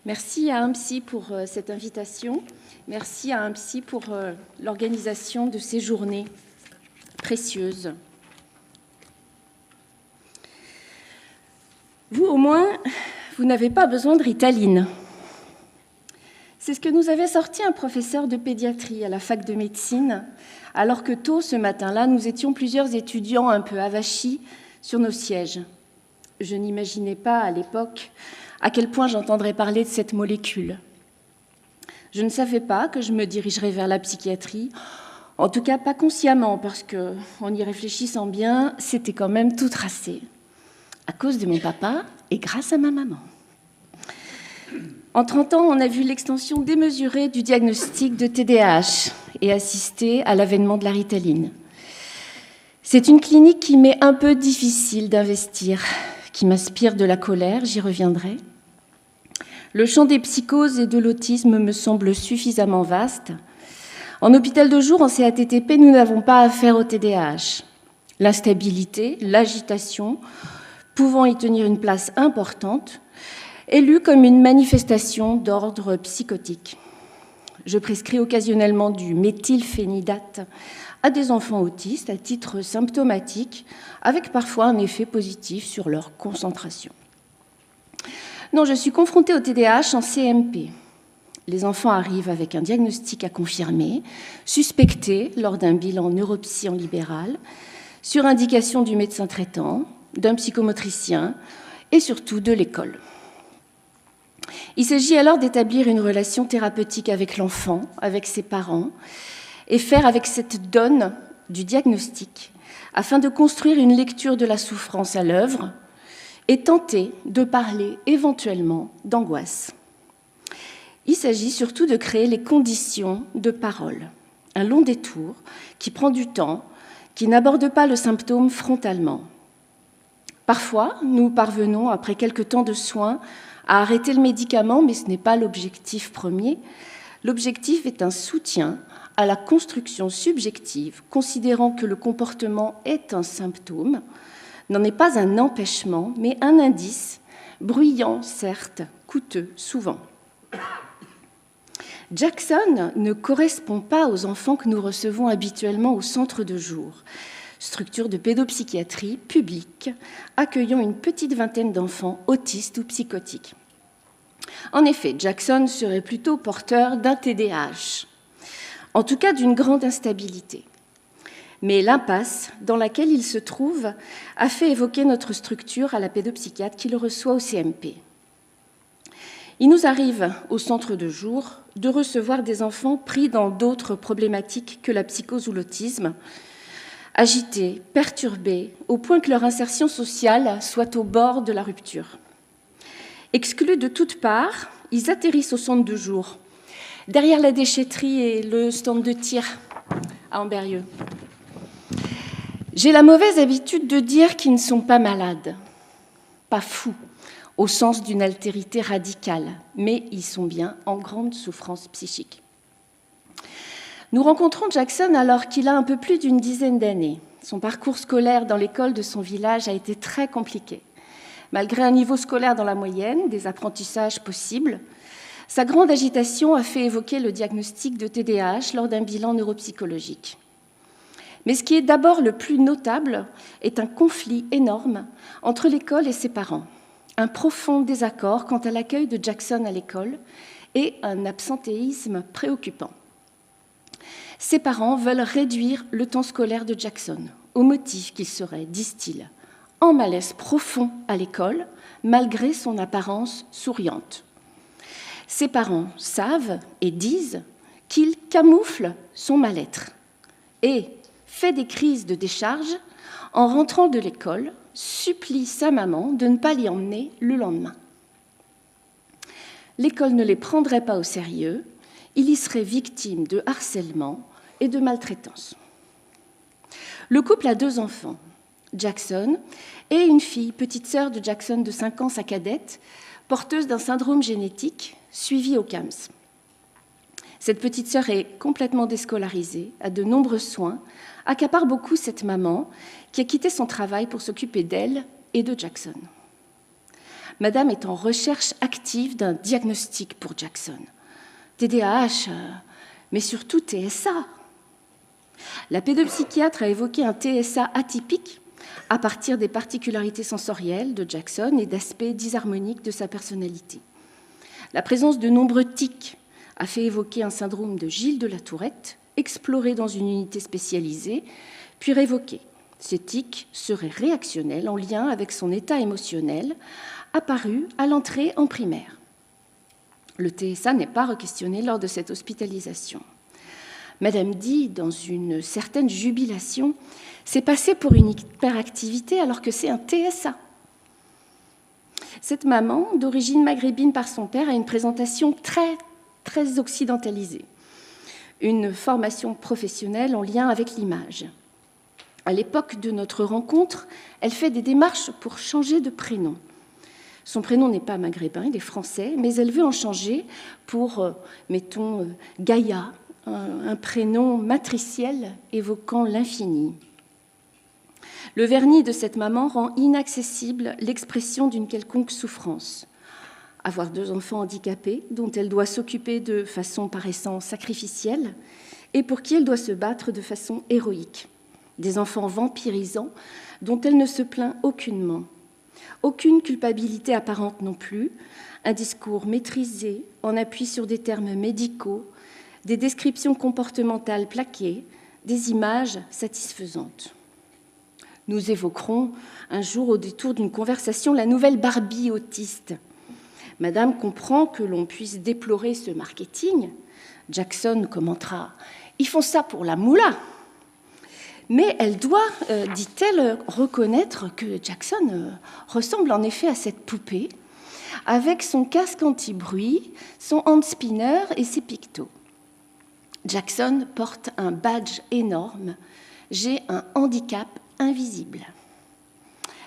Merci à UNPSI pour cette invitation. Merci à UNPSI pour l'organisation de ces journées précieuses. Vous, au moins, vous n'avez pas besoin de Ritaline. C'est ce que nous avait sorti un professeur de pédiatrie à la fac de médecine, alors que tôt ce matin-là, nous étions plusieurs étudiants un peu avachis sur nos sièges. Je n'imaginais pas à l'époque à quel point j'entendrais parler de cette molécule. Je ne savais pas que je me dirigerais vers la psychiatrie, en tout cas pas consciemment, parce qu'en y réfléchissant bien, c'était quand même tout tracé, à cause de mon papa et grâce à ma maman. En 30 ans, on a vu l'extension démesurée du diagnostic de TDAH et assisté à l'avènement de la Ritaline. C'est une clinique qui m'est un peu difficile d'investir, qui m'inspire de la colère, j'y reviendrai. Le champ des psychoses et de l'autisme me semble suffisamment vaste. En hôpital de jour, en CATTP, nous n'avons pas affaire au TDAH. L'instabilité, l'agitation, pouvant y tenir une place importante, est lue comme une manifestation d'ordre psychotique. Je prescris occasionnellement du méthylphénidate à des enfants autistes à titre symptomatique, avec parfois un effet positif sur leur concentration. Non, je suis confrontée au TDAH en CMP. Les enfants arrivent avec un diagnostic à confirmer, suspecté lors d'un bilan neuropsy en libéral, sur indication du médecin traitant, d'un psychomotricien et surtout de l'école. Il s'agit alors d'établir une relation thérapeutique avec l'enfant, avec ses parents, et faire avec cette donne du diagnostic, afin de construire une lecture de la souffrance à l'œuvre et tenter de parler éventuellement d'angoisse. Il s'agit surtout de créer les conditions de parole, un long détour qui prend du temps, qui n'aborde pas le symptôme frontalement. Parfois, nous parvenons, après quelques temps de soins, à arrêter le médicament, mais ce n'est pas l'objectif premier. L'objectif est un soutien à la construction subjective, considérant que le comportement est un symptôme, n'en est pas un empêchement, mais un indice, bruyant certes, coûteux souvent. Jackson ne correspond pas aux enfants que nous recevons habituellement au centre de jour, structure de pédopsychiatrie publique accueillant une petite vingtaine d'enfants autistes ou psychotiques. En effet, Jackson serait plutôt porteur d'un TDAH, en tout cas d'une grande instabilité. Mais l'impasse dans laquelle il se trouve a fait évoquer notre structure à la pédopsychiatre qui le reçoit au CMP. Il nous arrive, au centre de jour, de recevoir des enfants pris dans d'autres problématiques que la psychose ou l'autisme, agités, perturbés, au point que leur insertion sociale soit au bord de la rupture. Exclus de toutes parts, ils atterrissent au centre de jour, derrière la déchetterie et le stand de tir à Ambérieu. J'ai la mauvaise habitude de dire qu'ils ne sont pas malades, pas fous, au sens d'une altérité radicale, mais ils sont bien en grande souffrance psychique. Nous rencontrons Jackson alors qu'il a un peu plus d'une dizaine d'années. Son parcours scolaire dans l'école de son village a été très compliqué. Malgré un niveau scolaire dans la moyenne, des apprentissages possibles, sa grande agitation a fait évoquer le diagnostic de TDAH lors d'un bilan neuropsychologique. Mais ce qui est d'abord le plus notable est un conflit énorme entre l'école et ses parents, un profond désaccord quant à l'accueil de Jackson à l'école et un absentéisme préoccupant. Ses parents veulent réduire le temps scolaire de Jackson, au motif qu'il serait, disent-ils, en malaise profond à l'école, malgré son apparence souriante. Ses parents savent et disent qu'il camoufle son mal-être et fait des crises de décharge en rentrant de l'école, supplie sa maman de ne pas l'y emmener le lendemain. L'école ne les prendrait pas au sérieux, il y serait victime de harcèlement et de maltraitance. Le couple a 2 enfants, Jackson et une fille, petite sœur de Jackson de 5 ans, sa cadette, porteuse d'un syndrome génétique, suivie au CAMS. Cette petite sœur est complètement déscolarisée, a de nombreux soins, accapare beaucoup cette maman qui a quitté son travail pour s'occuper d'elle et de Jackson. Madame est en recherche active d'un diagnostic pour Jackson. TDAH, mais surtout TSA. La pédopsychiatre a évoqué un TSA atypique à partir des particularités sensorielles de Jackson et d'aspects disharmoniques de sa personnalité. La présence de nombreux tics a fait évoquer un syndrome de Gilles de la Tourette, exploré dans une unité spécialisée, puis révoqué. Ces tics seraient réactionnels en lien avec son état émotionnel, apparu à l'entrée en primaire. Le TSA n'est pas re-questionné lors de cette hospitalisation. Madame dit, dans une certaine jubilation, c'est passé pour une hyperactivité alors que c'est un TSA. Cette maman, d'origine maghrébine par son père, a une présentation très occidentalisée, une formation professionnelle en lien avec l'image. À l'époque de notre rencontre, elle fait des démarches pour changer de prénom. Son prénom n'est pas maghrébin, il est français, mais elle veut en changer pour, mettons, Gaïa, un prénom matriciel évoquant l'infini. Le vernis de cette maman rend inaccessible l'expression d'une quelconque souffrance. Avoir 2 enfants handicapés dont elle doit s'occuper de façon paraissant sacrificielle et pour qui elle doit se battre de façon héroïque. Des enfants vampirisants dont elle ne se plaint aucunement. Aucune culpabilité apparente non plus, un discours maîtrisé en appui sur des termes médicaux, des descriptions comportementales plaquées, des images satisfaisantes. Nous évoquerons un jour au détour d'une conversation la nouvelle Barbie autiste. Madame comprend que l'on puisse déplorer ce marketing. Jackson commentera « Ils font ça pour la moula ». Mais elle doit, dit-elle, reconnaître que Jackson ressemble en effet à cette poupée, avec son casque anti-bruit, son hand spinner et ses pictos. Jackson porte un badge énorme. J'ai un handicap invisible.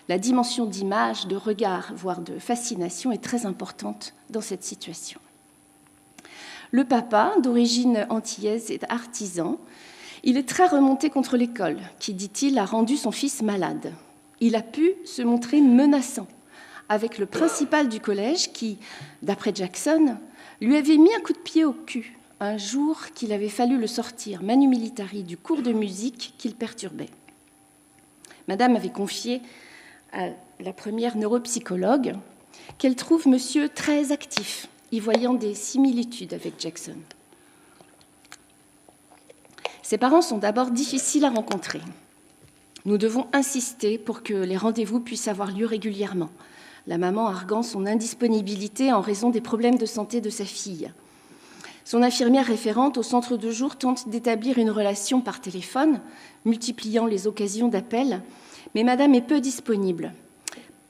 La dimension d'image, de regard, voire de fascination est très importante dans cette situation. Le papa, d'origine antillaise, est artisan. Il est très remonté contre l'école, qui, dit-il, a rendu son fils malade. Il a pu se montrer menaçant avec le principal du collège qui, d'après Jackson, lui avait mis un coup de pied au cul un jour qu'il avait fallu le sortir manu militari du cours de musique qu'il perturbait. Madame avait confié à la première neuropsychologue qu'elle trouve monsieur très actif, y voyant des similitudes avec Jackson. Ses parents sont d'abord difficiles à rencontrer. Nous devons insister pour que les rendez-vous puissent avoir lieu régulièrement, la maman arguant son indisponibilité en raison des problèmes de santé de sa fille. Son infirmière référente au centre de jour tente d'établir une relation par téléphone, multipliant les occasions d'appel, mais madame est peu disponible.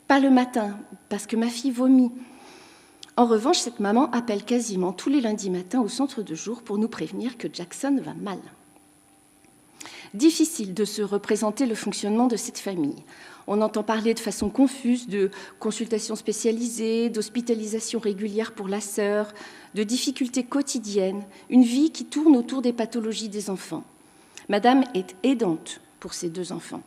Pas le matin, parce que ma fille vomit. En revanche, cette maman appelle quasiment tous les lundis matins au centre de jour pour nous prévenir que Jackson va mal. Difficile de se représenter le fonctionnement de cette famille. On entend parler de façon confuse de consultations spécialisées, d'hospitalisation régulière pour la sœur, de difficultés quotidiennes, une vie qui tourne autour des pathologies des enfants. Madame est aidante pour ses 2 enfants.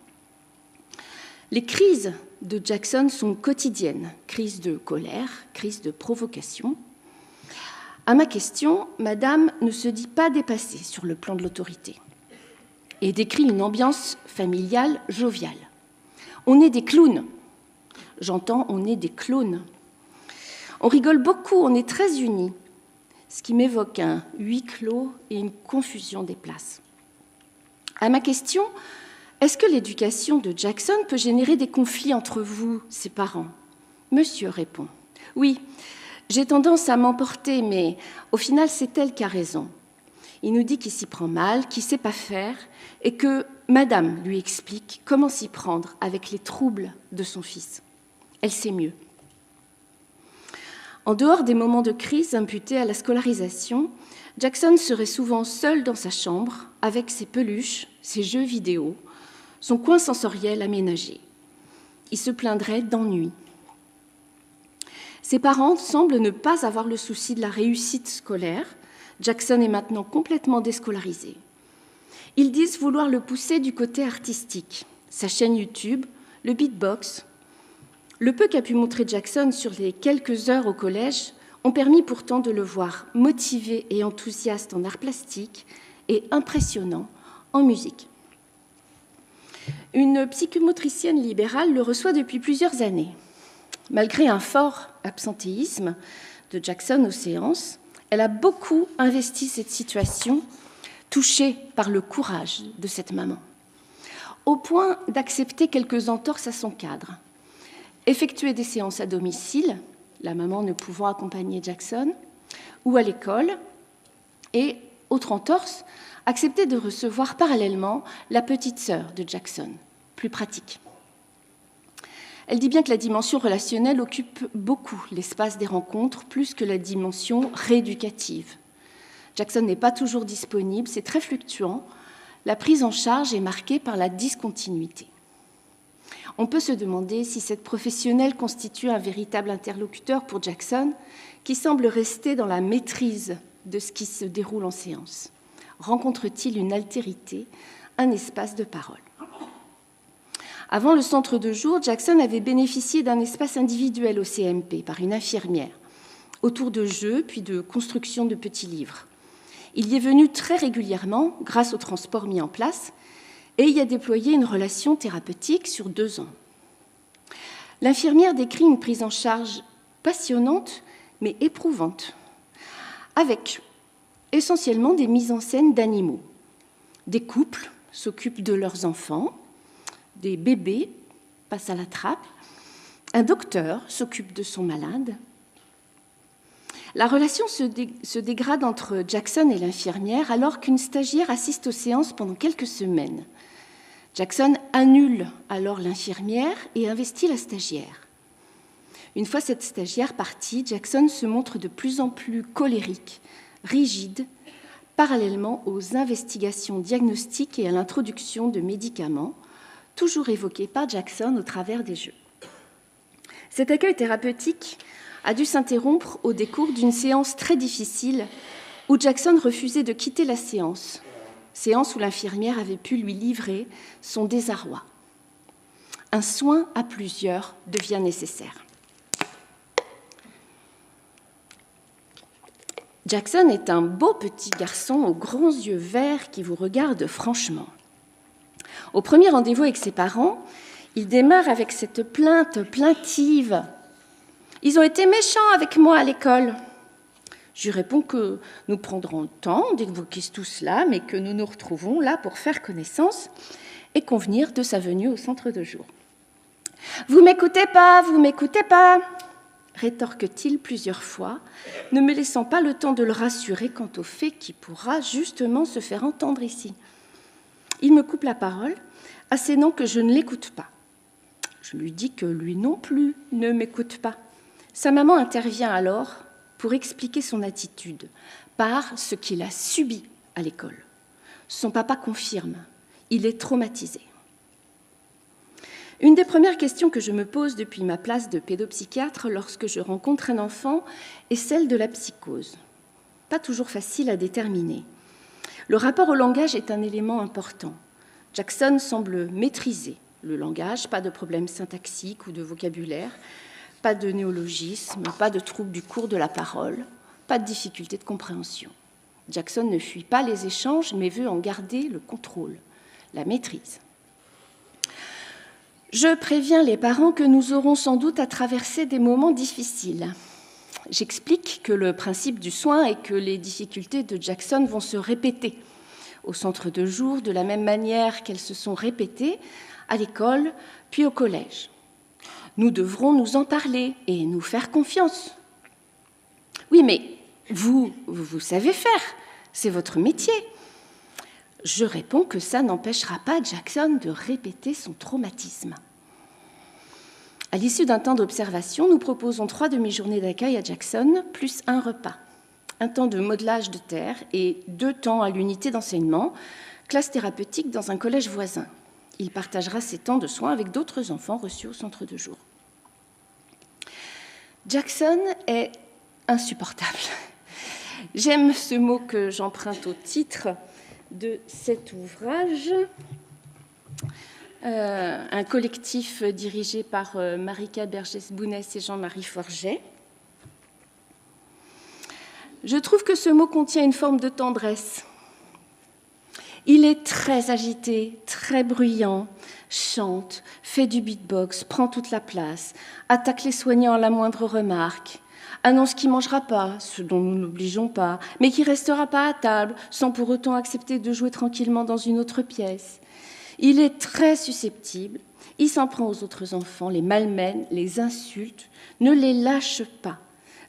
Les crises de Jackson sont quotidiennes, crises de colère, crises de provocation. À ma question, Madame ne se dit pas dépassée sur le plan de l'autorité et décrit une ambiance familiale joviale. On est des clowns. J'entends, on est des clones. On rigole beaucoup, on est très unis, ce qui m'évoque un huis clos et une confusion des places. À ma question, est-ce que l'éducation de Jackson peut générer des conflits entre vous, ses parents ? Monsieur répond, oui, j'ai tendance à m'emporter, mais au final, c'est elle qui a raison. Il nous dit qu'il s'y prend mal, qu'il ne sait pas faire, et que Madame lui explique comment s'y prendre avec les troubles de son fils. Elle sait mieux. En dehors des moments de crise imputés à la scolarisation, Jackson serait souvent seul dans sa chambre, avec ses peluches, ses jeux vidéo, son coin sensoriel aménagé. Il se plaindrait d'ennui. Ses parents semblent ne pas avoir le souci de la réussite scolaire. Jackson est maintenant complètement déscolarisé. Ils disent vouloir le pousser du côté artistique. Sa chaîne YouTube, le beatbox, Le peu qu'a pu montrer Jackson sur les quelques heures au collège ont permis pourtant de le voir motivé et enthousiaste en arts plastiques et impressionnant en musique. Une psychomotricienne libérale le reçoit depuis plusieurs années. Malgré un fort absentéisme de Jackson aux séances, elle a beaucoup investi cette situation, touchée par le courage de cette maman, au point d'accepter quelques entorses à son cadre. Effectuer des séances à domicile, la maman ne pouvant accompagner Jackson, ou à l'école, et, autre entorse, accepter de recevoir parallèlement la petite sœur de Jackson, plus pratique. Elle dit bien que la dimension relationnelle occupe beaucoup l'espace des rencontres, plus que la dimension rééducative. Jackson n'est pas toujours disponible, c'est très fluctuant. La prise en charge est marquée par la discontinuité. On peut se demander si cette professionnelle constitue un véritable interlocuteur pour Jackson, qui semble rester dans la maîtrise de ce qui se déroule en séance. Rencontre-t-il une altérité, un espace de parole? Avant le centre de jour, Jackson avait bénéficié d'un espace individuel au CMP par une infirmière, autour de jeux puis de construction de petits livres. Il y est venu très régulièrement grâce au transport mis en place et y a déployé une relation thérapeutique sur 2 ans. L'infirmière décrit une prise en charge passionnante mais éprouvante, avec essentiellement des mises en scène d'animaux. Des couples s'occupent de leurs enfants, des bébés passent à la trappe, un docteur s'occupe de son malade. La relation se dégrade entre Jackson et l'infirmière alors qu'une stagiaire assiste aux séances pendant quelques semaines. Jackson annule alors l'infirmière et investit la stagiaire. Une fois cette stagiaire partie, Jackson se montre de plus en plus colérique, rigide, parallèlement aux investigations diagnostiques et à l'introduction de médicaments, toujours évoqués par Jackson au travers des jeux. Cet accueil thérapeutique a dû s'interrompre au décours d'une séance très difficile où Jackson refusait de quitter la séance où l'infirmière avait pu lui livrer son désarroi. Un soin à plusieurs devient nécessaire. Jackson est un beau petit garçon aux grands yeux verts qui vous regardent franchement. Au premier rendez-vous avec ses parents, il démarre avec cette plainte plaintive. « Ils ont été méchants avec moi à l'école. » Je lui réponds que nous prendrons le temps d'évoquer tout cela, mais que nous nous retrouvons là pour faire connaissance et convenir de sa venue au centre de jour. « Vous m'écoutez pas, rétorque-t-il plusieurs fois, ne me laissant pas le temps de le rassurer quant au fait qu'il pourra justement se faire entendre ici. Il me coupe la parole, assénant que je ne l'écoute pas. Je lui dis que lui non plus ne m'écoute pas. Sa maman intervient alors pour expliquer son attitude par ce qu'il a subi à l'école. Son papa confirme, il est traumatisé. Une des premières questions que je me pose depuis ma place de pédopsychiatre lorsque je rencontre un enfant est celle de la psychose. Pas toujours facile à déterminer. Le rapport au langage est un élément important. Jackson semble maîtriser le langage, pas de problème syntaxique ou de vocabulaire, pas de néologisme, pas de trouble du cours de la parole, pas de difficulté de compréhension. Jackson ne fuit pas les échanges, mais veut en garder le contrôle, la maîtrise. Je préviens les parents que nous aurons sans doute à traverser des moments difficiles. J'explique que le principe du soin est que les difficultés de Jackson vont se répéter au centre de jour de la même manière qu'elles se sont répétées à l'école puis au collège. Nous devrons nous en parler et nous faire confiance. Oui, mais vous savez faire, c'est votre métier. Je réponds que ça n'empêchera pas Jackson de répéter son traumatisme. À l'issue d'un temps d'observation, nous proposons 3 demi-journées d'accueil à Jackson, plus un repas, un temps de modelage de terre et 2 temps à l'unité d'enseignement, classe thérapeutique dans un collège voisin. Il partagera ses temps de soins avec d'autres enfants reçus au centre de jour. Jackson est insupportable. J'aime ce mot que j'emprunte au titre de cet ouvrage. un collectif dirigé par Marika Bergès-Bounès et Jean-Marie Forget. Je trouve que ce mot contient une forme de tendresse. Il est très agité, très bruyant, chante, fait du beatbox, prend toute la place, attaque les soignants à la moindre remarque, annonce qu'il ne mangera pas, ce dont nous n'obligeons pas, mais qui ne restera pas à table, sans pour autant accepter de jouer tranquillement dans une autre pièce. Il est très susceptible, il s'en prend aux autres enfants, les malmène, les insulte, ne les lâche pas.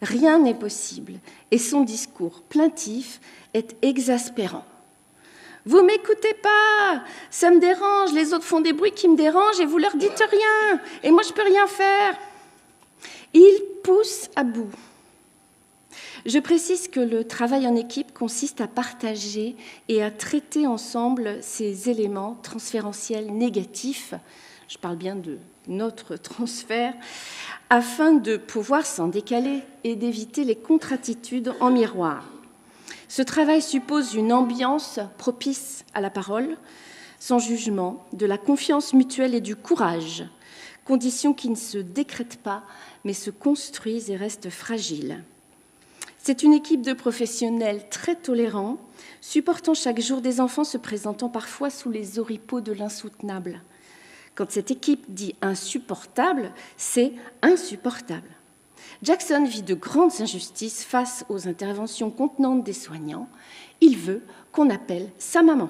Rien n'est possible, et son discours plaintif est exaspérant. « Vous m'écoutez pas, ça me dérange, les autres font des bruits qui me dérangent et vous leur dites rien, et moi je peux rien faire. » Il pousse à bout. Je précise que le travail en équipe consiste à partager et à traiter ensemble ces éléments transférentiels négatifs, je parle bien de notre transfert, afin de pouvoir s'en décaler et d'éviter les contre-attitudes en miroir. Ce travail suppose une ambiance propice à la parole, sans jugement, de la confiance mutuelle et du courage, conditions qui ne se décrètent pas, mais se construisent et restent fragiles. C'est une équipe de professionnels très tolérants, supportant chaque jour des enfants se présentant parfois sous les oripeaux de l'insoutenable. Quand cette équipe dit insupportable, c'est insupportable. Jackson vit de grandes injustices face aux interventions contenantes des soignants. Il veut qu'on appelle sa maman.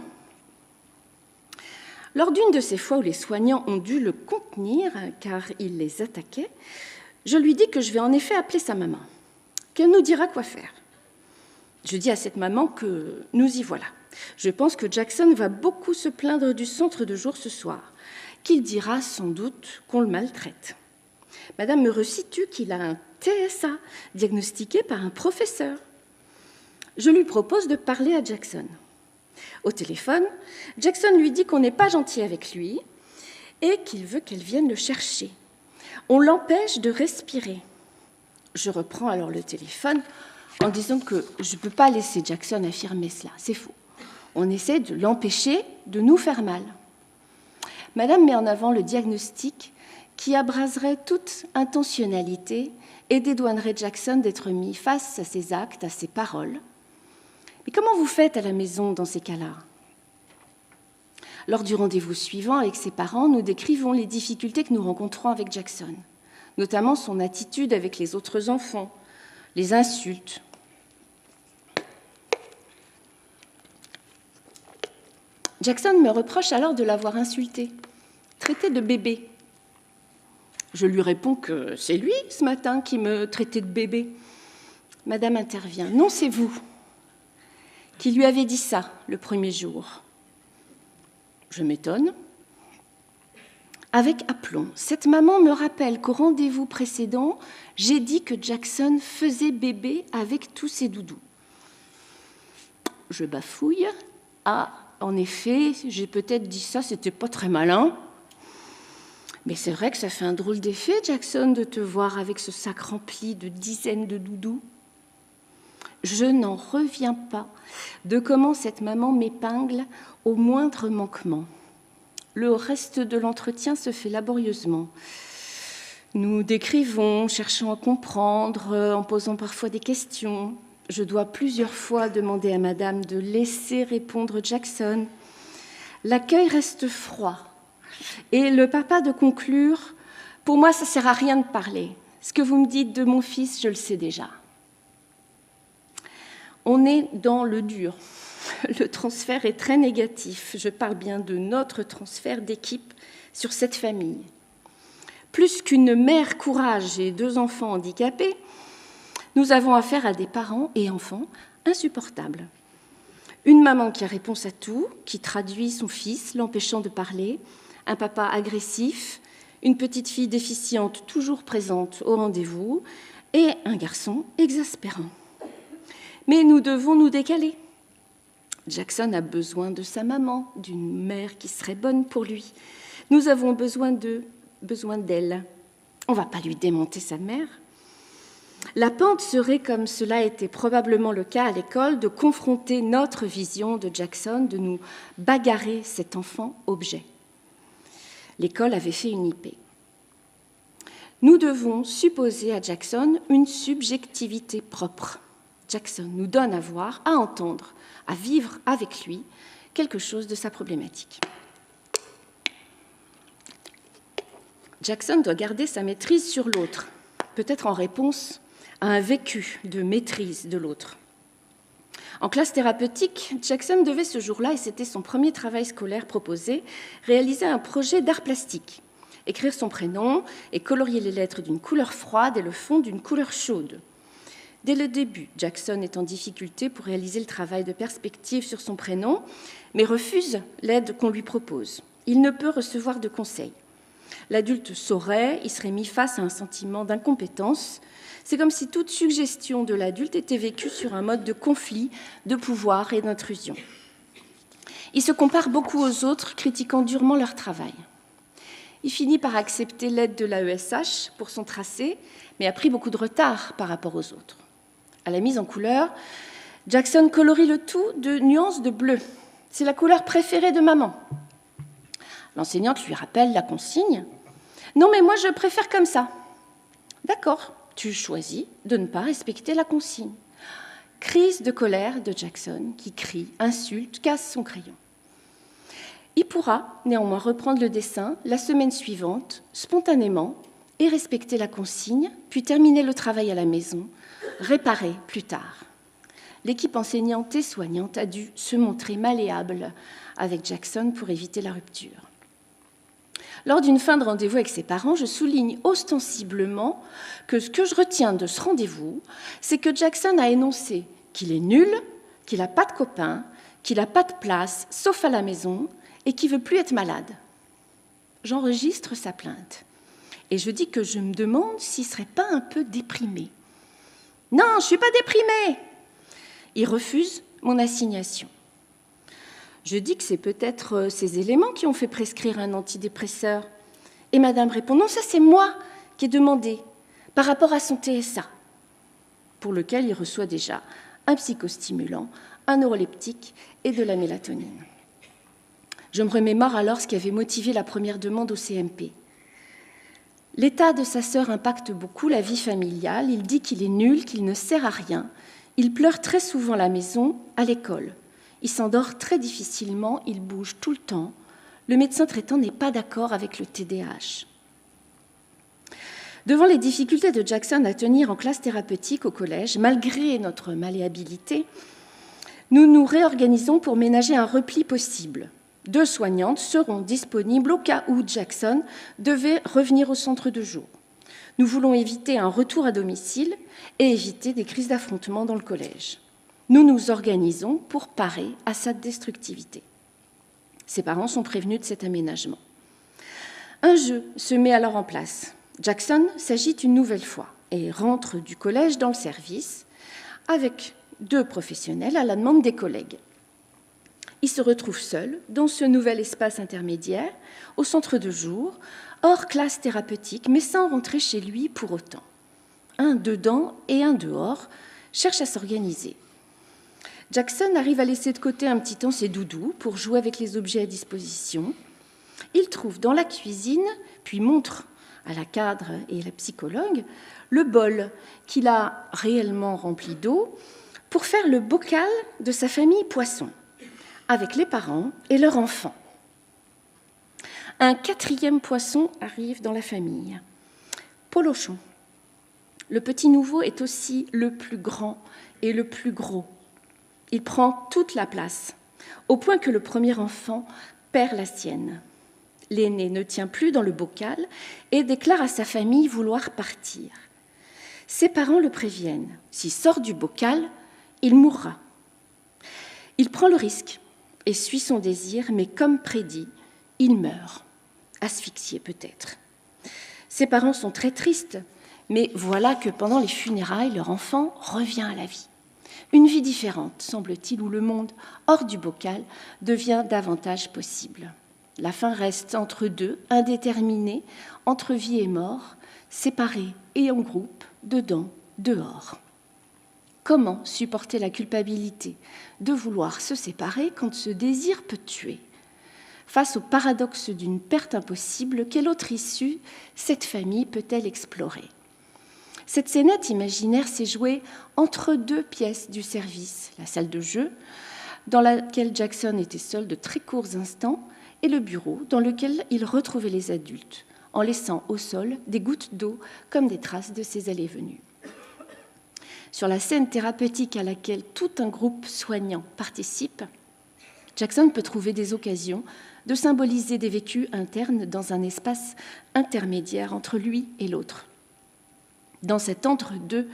Lors d'une de ces fois où les soignants ont dû le contenir, car il les attaquait, je lui dis que je vais en effet appeler sa maman, qu'elle nous dira quoi faire. Je dis à cette maman que nous y voilà. Je pense que Jackson va beaucoup se plaindre du centre de jour ce soir, qu'il dira sans doute qu'on le maltraite. Madame me resitue qu'il a un TSA diagnostiqué par un professeur. Je lui propose de parler à Jackson. Au téléphone, Jackson lui dit qu'on n'est pas gentil avec lui et qu'il veut qu'elle vienne le chercher. On l'empêche de respirer. Je reprends alors le téléphone en disant que je ne peux pas laisser Jackson affirmer cela, c'est faux. On essaie de l'empêcher de nous faire mal. Madame met en avant le diagnostic qui abraserait toute intentionnalité et dédouanerait Jackson d'être mis face à ses actes, à ses paroles. Mais comment vous faites à la maison dans ces cas-là ? Lors du rendez-vous suivant avec ses parents, nous décrivons les difficultés que nous rencontrons avec Jackson, notamment son attitude avec les autres enfants, les insultes. Jackson me reproche alors de l'avoir insulté, traité de bébé. Je lui réponds que c'est lui, ce matin, qui me traitait de bébé. Madame intervient. Non, c'est vous qui lui avez dit ça le premier jour. Je m'étonne. Avec aplomb, cette maman me rappelle qu'au rendez-vous précédent, j'ai dit que Jackson faisait bébé avec tous ses doudous. Je bafouille. Ah, en effet, j'ai peut-être dit ça, c'était pas très malin. Mais c'est vrai que ça fait un drôle d'effet, Jackson, de te voir avec ce sac rempli de dizaines de doudous. Je n'en reviens pas de comment cette maman m'épingle au moindre manquement. Le reste de l'entretien se fait laborieusement. Nous décrivons, cherchons à comprendre, en posant parfois des questions. Je dois plusieurs fois demander à madame de laisser répondre Jackson. L'accueil reste froid. Et le papa de conclure « Pour moi, ça ne sert à rien de parler. Ce que vous me dites de mon fils, je le sais déjà. » On est dans le dur. Le transfert est très négatif. Je parle bien de notre transfert d'équipe sur cette famille. Plus qu'une mère courage et 2 enfants handicapés, nous avons affaire à des parents et enfants insupportables. Une maman qui a réponse à tout, qui traduit son fils, l'empêchant de parler, un papa agressif, une petite fille déficiente toujours présente au rendez-vous et un garçon exaspérant. Mais nous devons nous décaler. Jackson a besoin de sa maman, d'une mère qui serait bonne pour lui. Nous avons besoin d'elle. On ne va pas lui démonter sa mère. La pente serait, comme cela était probablement le cas à l'école, de confronter notre vision de Jackson, de nous bagarrer cet enfant objet. L'école avait fait une IP. Nous devons supposer à Jackson une subjectivité propre. Jackson nous donne à voir, à entendre, à vivre avec lui quelque chose de sa problématique. Jackson doit garder sa maîtrise sur l'autre, peut-être en réponse à un vécu de maîtrise de l'autre. En classe thérapeutique, Jackson devait ce jour-là, et c'était son premier travail scolaire proposé, réaliser un projet d'art plastique, écrire son prénom et colorier les lettres d'une couleur froide et le fond d'une couleur chaude. Dès le début, Jackson est en difficulté pour réaliser le travail de perspective sur son prénom, mais refuse l'aide qu'on lui propose. Il ne peut recevoir de conseils. L'adulte saurait, il serait mis face à un sentiment d'incompétence. C'est comme si toute suggestion de l'adulte était vécue sur un mode de conflit, de pouvoir et d'intrusion. Il se compare beaucoup aux autres, critiquant durement leur travail. Il finit par accepter l'aide de l'AESH pour son tracé, mais a pris beaucoup de retard par rapport aux autres. À la mise en couleur, Jackson colorie le tout de nuances de bleu. C'est la couleur préférée de maman. L'enseignante lui rappelle la consigne. « Non, mais moi, je préfère comme ça. » « D'accord, tu choisis de ne pas respecter la consigne. » Crise de colère de Jackson qui crie, insulte, casse son crayon. Il pourra néanmoins reprendre le dessin la semaine suivante, spontanément, et respecter la consigne, puis terminer le travail à la maison, réparer plus tard. L'équipe enseignante et soignante a dû se montrer malléable avec Jackson pour éviter la rupture. Lors d'une fin de rendez-vous avec ses parents, je souligne ostensiblement que ce que je retiens de ce rendez-vous, c'est que Jackson a énoncé qu'il est nul, qu'il n'a pas de copains, qu'il n'a pas de place, sauf à la maison, et qu'il ne veut plus être malade. J'enregistre sa plainte. Et je dis que je me demande s'il ne serait pas un peu déprimé. « Non, je ne suis pas déprimé !» Il refuse mon assignation. Je dis que c'est peut-être ces éléments qui ont fait prescrire un antidépresseur. Et madame répond « Non, ça c'est moi qui ai demandé par rapport à son TSA, pour lequel il reçoit déjà un psychostimulant, un neuroleptique et de la mélatonine. » Je me remémore alors ce qui avait motivé la première demande au CMP. L'état de sa sœur impacte beaucoup la vie familiale. Il dit qu'il est nul, qu'il ne sert à rien. Il pleure très souvent à la maison, à l'école. Il s'endort très difficilement, il bouge tout le temps. Le médecin traitant n'est pas d'accord avec le TDAH. Devant les difficultés de Jackson à tenir en classe thérapeutique au collège, malgré notre malléabilité, nous nous réorganisons pour ménager un repli possible. 2 soignantes seront disponibles au cas où Jackson devait revenir au centre de jour. Nous voulons éviter un retour à domicile et éviter des crises d'affrontement dans le collège. Nous nous organisons pour parer à sa destructivité. Ses parents sont prévenus de cet aménagement. Un jeu se met alors en place. Jackson s'agite une nouvelle fois et rentre du collège dans le service avec 2 professionnels à la demande des collègues. Il se retrouve seul dans ce nouvel espace intermédiaire, au centre de jour, hors classe thérapeutique, mais sans rentrer chez lui pour autant. Un dedans et un dehors cherchent à s'organiser. Jackson arrive à laisser de côté un petit temps ses doudous pour jouer avec les objets à disposition. Il trouve dans la cuisine, puis montre à la cadre et à la psychologue, le bol qu'il a réellement rempli d'eau pour faire le bocal de sa famille poisson, avec les parents et leurs enfants. Un 4e poisson arrive dans la famille, Polochon. Le petit nouveau est aussi le plus grand et le plus gros. Il prend toute la place, au point que le premier enfant perd la sienne. L'aîné ne tient plus dans le bocal et déclare à sa famille vouloir partir. Ses parents le préviennent. S'il sort du bocal, il mourra. Il prend le risque et suit son désir, mais comme prédit, il meurt, asphyxié peut-être. Ses parents sont très tristes, mais voilà que pendant les funérailles, leur enfant revient à la vie. Une vie différente, semble-t-il, où le monde hors du bocal devient davantage possible. La fin reste entre deux, indéterminée, entre vie et mort, séparés et en groupe, dedans, dehors. Comment supporter la culpabilité de vouloir se séparer quand ce désir peut tuer ? Face au paradoxe d'une perte impossible, quelle autre issue cette famille peut-elle explorer? Cette scénette imaginaire s'est jouée entre deux pièces du service, la salle de jeu, dans laquelle Jackson était seul de très courts instants, et le bureau, dans lequel il retrouvait les adultes, en laissant au sol des gouttes d'eau comme des traces de ses allées-venues. Sur la scène thérapeutique à laquelle tout un groupe soignant participe, Jackson peut trouver des occasions de symboliser des vécus internes dans un espace intermédiaire entre lui et l'autre. Dans cet entre-deux,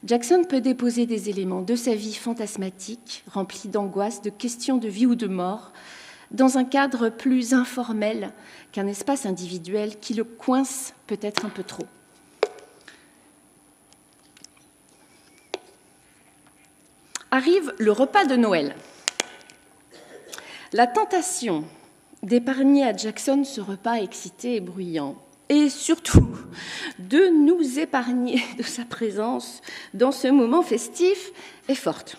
Jackson peut déposer des éléments de sa vie fantasmatique, remplis d'angoisse, de questions de vie ou de mort, dans un cadre plus informel qu'un espace individuel qui le coince peut-être un peu trop. Arrive le repas de Noël. La tentation d'épargner à Jackson ce repas excité et bruyant, et surtout de nous épargner de sa présence dans ce moment festif est forte.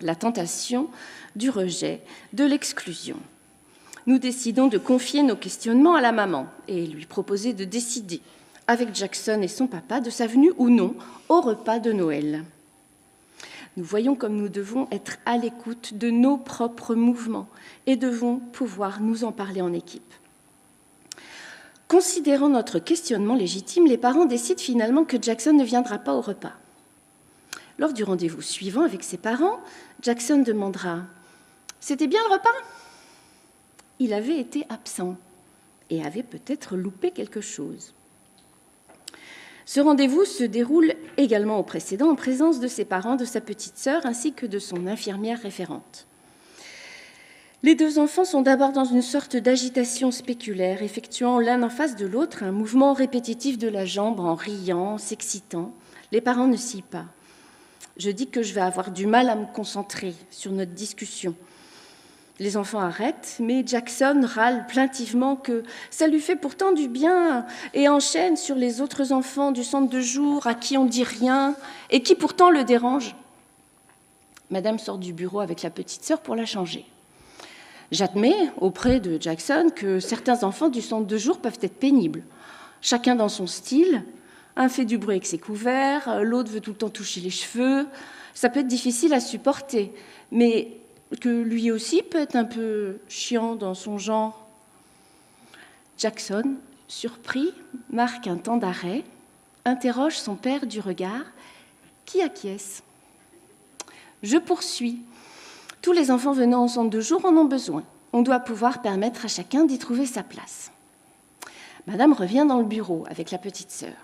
La tentation du rejet, de l'exclusion. Nous décidons de confier nos questionnements à la maman et lui proposer de décider, avec Jackson et son papa, de sa venue ou non au repas de Noël. Nous voyons comme nous devons être à l'écoute de nos propres mouvements et devons pouvoir nous en parler en équipe. Considérant notre questionnement légitime, les parents décident finalement que Jackson ne viendra pas au repas. Lors du rendez-vous suivant avec ses parents, Jackson demandera « C'était bien le repas ?» Il avait été absent et avait peut-être loupé quelque chose. Ce rendez-vous se déroule également au précédent en présence de ses parents, de sa petite sœur ainsi que de son infirmière référente. Les deux enfants sont d'abord dans une sorte d'agitation spéculaire, effectuant l'un en face de l'autre un mouvement répétitif de la jambe en riant, s'excitant. Les parents ne cient pas. Je dis que je vais avoir du mal à me concentrer sur notre discussion. Les enfants arrêtent, mais Jackson râle plaintivement que ça lui fait pourtant du bien et enchaîne sur les autres enfants du centre de jour à qui on dit rien et qui pourtant le dérangent. Madame sort du bureau avec la petite sœur pour la changer. J'admets auprès de Jackson que certains enfants du centre de jour peuvent être pénibles. Chacun dans son style. Un fait du bruit avec ses couverts, l'autre veut tout le temps toucher les cheveux. Ça peut être difficile à supporter, mais que lui aussi peut être un peu chiant dans son genre. Jackson, surpris, marque un temps d'arrêt, interroge son père du regard, qui acquiesce. Je poursuis. Tous les enfants venant au centre de jour en ont besoin. On doit pouvoir permettre à chacun d'y trouver sa place. Madame revient dans le bureau avec la petite sœur.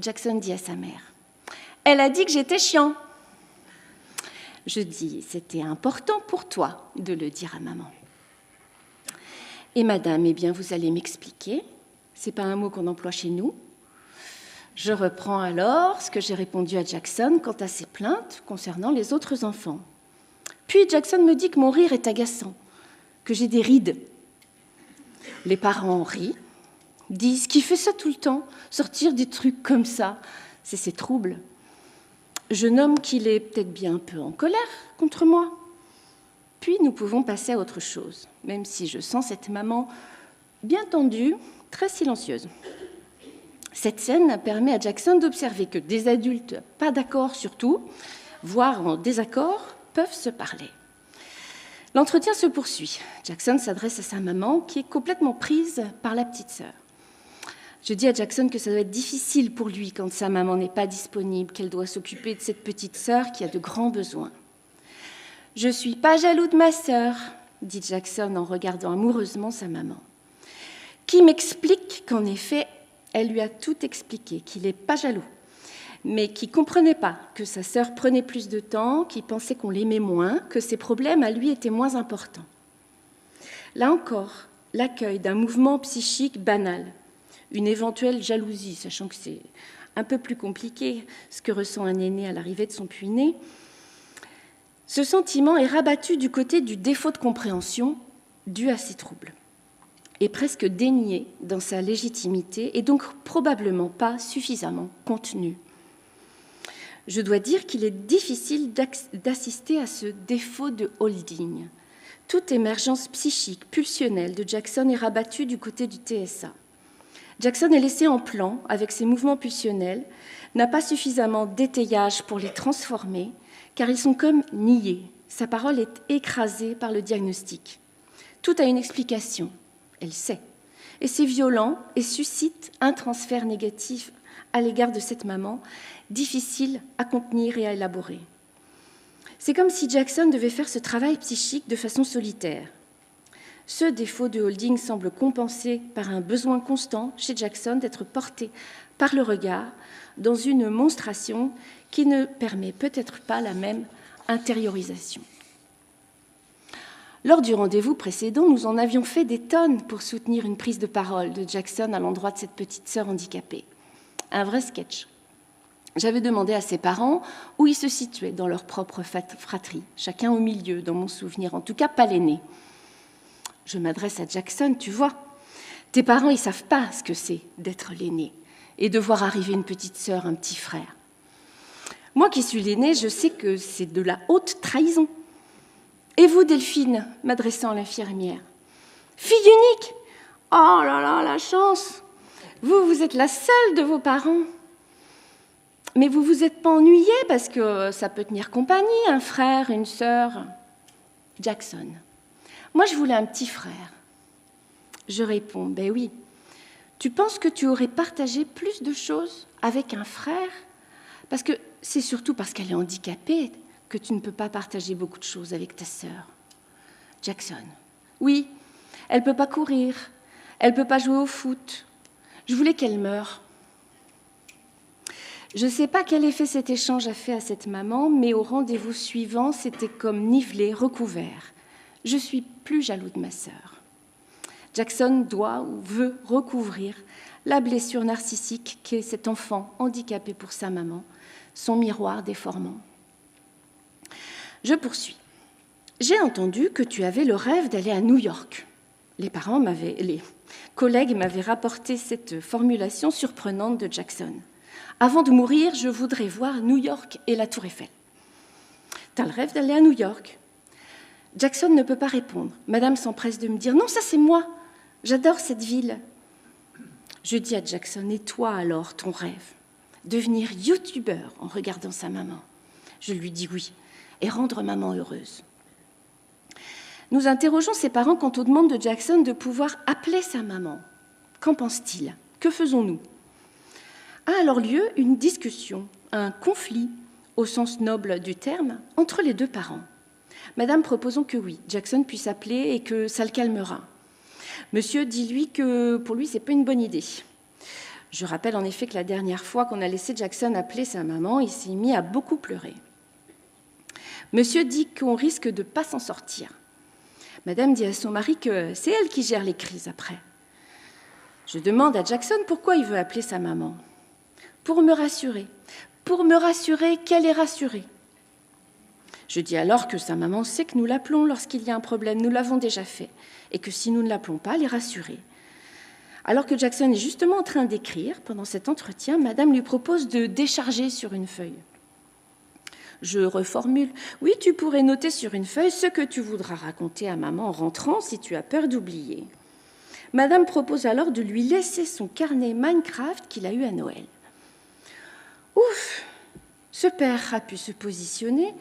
Jackson dit à sa mère « Elle a dit que j'étais chiant !» Je dis « C'était important pour toi de le dire à maman. » Et madame, eh bien, vous allez m'expliquer. C'est pas un mot qu'on emploie chez nous. Je reprends alors ce que j'ai répondu à Jackson quant à ses plaintes concernant les autres enfants. Puis Jackson me dit que mon rire est agaçant, que j'ai des rides. Les parents rient, disent qu'il fait ça tout le temps, sortir des trucs comme ça, c'est ses troubles. Je nomme qu'il est peut-être bien un peu en colère contre moi. Puis nous pouvons passer à autre chose, même si je sens cette maman bien tendue, très silencieuse. Cette scène permet à Jackson d'observer que des adultes pas d'accord sur tout, voire en désaccord, peuvent se parler. L'entretien se poursuit. Jackson s'adresse à sa maman qui est complètement prise par la petite sœur. Je dis à Jackson que ça doit être difficile pour lui quand sa maman n'est pas disponible, qu'elle doit s'occuper de cette petite sœur qui a de grands besoins. « Je ne suis pas jaloux de ma sœur », dit Jackson en regardant amoureusement sa maman, qui m'explique qu'en effet, elle lui a tout expliqué, qu'il n'est pas jaloux, mais qui ne comprenait pas que sa sœur prenait plus de temps, qui pensait qu'on l'aimait moins, que ses problèmes à lui étaient moins importants. Là encore, l'accueil d'un mouvement psychique banal, une éventuelle jalousie, sachant que c'est un peu plus compliqué ce que ressent un aîné à l'arrivée de son puîné, ce sentiment est rabattu du côté du défaut de compréhension dû à ces troubles, et presque dénié dans sa légitimité, et donc probablement pas suffisamment contenu. Je dois dire qu'il est difficile d'assister à ce défaut de holding, Toute émergence psychique, pulsionnelle de Jackson est rabattue du côté du TSA. Jackson est laissé en plan avec ses mouvements pulsionnels, n'a pas suffisamment d'étayage pour les transformer, car ils sont comme niés. Sa parole est écrasée par le diagnostic. Tout a une explication, elle sait. Et c'est violent et suscite un transfert négatif à l'égard de cette maman, difficile à contenir et à élaborer. C'est comme si Jackson devait faire ce travail psychique de façon solitaire. Ce défaut de holding semble compensé par un besoin constant chez Jackson d'être porté par le regard dans une monstration qui ne permet peut-être pas la même intériorisation. Lors du rendez-vous précédent, nous en avions fait des tonnes pour soutenir une prise de parole de Jackson à l'endroit de cette petite sœur handicapée. Un vrai sketch. J'avais demandé à ses parents où ils se situaient dans leur propre fratrie, chacun au milieu, dans mon souvenir, en tout cas pas l'aîné. Je m'adresse à Jackson, tu vois. Tes parents, ils ne savent pas ce que c'est d'être l'aîné et de voir arriver une petite sœur, un petit frère. Moi qui suis l'aîné, je sais que c'est de la haute trahison. Et vous, Delphine, m'adressant à l'infirmière. Fille unique. Oh là là, la chance. Vous êtes la seule de vos parents. Mais vous vous êtes pas ennuyée parce que ça peut tenir compagnie, un frère, une sœur. Jackson. Moi, je voulais un petit frère. Je réponds, ben oui. Tu penses que tu aurais partagé plus de choses avec un frère? Parce que c'est surtout parce qu'elle est handicapée que tu ne peux pas partager beaucoup de choses avec ta sœur. Jackson. Oui, elle ne peut pas courir, elle ne peut pas jouer au foot. Je voulais qu'elle meure. Je ne sais pas quel effet cet échange a fait à cette maman, mais au rendez-vous suivant, c'était comme nivelé, recouvert. Je suis plus jaloux de ma sœur. Jackson doit ou veut recouvrir la blessure narcissique qu'est cet enfant handicapé pour sa maman, son miroir déformant. Je poursuis. J'ai entendu que tu avais le rêve d'aller à New York. Les collègues m'avaient rapporté cette formulation surprenante de Jackson. Avant de mourir, je voudrais voir New York et la Tour Eiffel. T'as le rêve d'aller à New York? Jackson ne peut pas répondre. Madame s'empresse de me dire « Non, ça c'est moi. J'adore cette ville. » Je dis à Jackson « Et toi alors, ton rêve? Devenir youtubeur en regardant sa maman. » Je lui dis oui. Et rendre maman heureuse. Nous interrogeons ses parents quant aux demandes de Jackson de pouvoir appeler sa maman. Qu'en pense-t-il? Que faisons-nous? A alors lieu une discussion, un conflit, au sens noble du terme, entre les deux parents. Madame proposons que oui, Jackson puisse appeler et que ça le calmera. Monsieur dit lui que pour lui, ce n'est pas une bonne idée. Je rappelle en effet que la dernière fois qu'on a laissé Jackson appeler sa maman, il s'est mis à beaucoup pleurer. Monsieur dit qu'on risque de ne pas s'en sortir. Madame dit à son mari que c'est elle qui gère les crises après. Je demande à Jackson pourquoi il veut appeler sa maman. Pour me rassurer qu'elle est rassurée. Je dis alors que sa maman sait que nous l'appelons lorsqu'il y a un problème, nous l'avons déjà fait, et que si nous ne l'appelons pas, elle est rassurée. Alors que Jackson est justement en train d'écrire, pendant cet entretien, Madame lui propose de décharger sur une feuille. Je reformule. Oui, tu pourrais noter sur une feuille ce que tu voudras raconter à maman en rentrant si tu as peur d'oublier. Madame propose alors de lui laisser son carnet Minecraft qu'il a eu à Noël. Ouf! Ce père a pu se positionner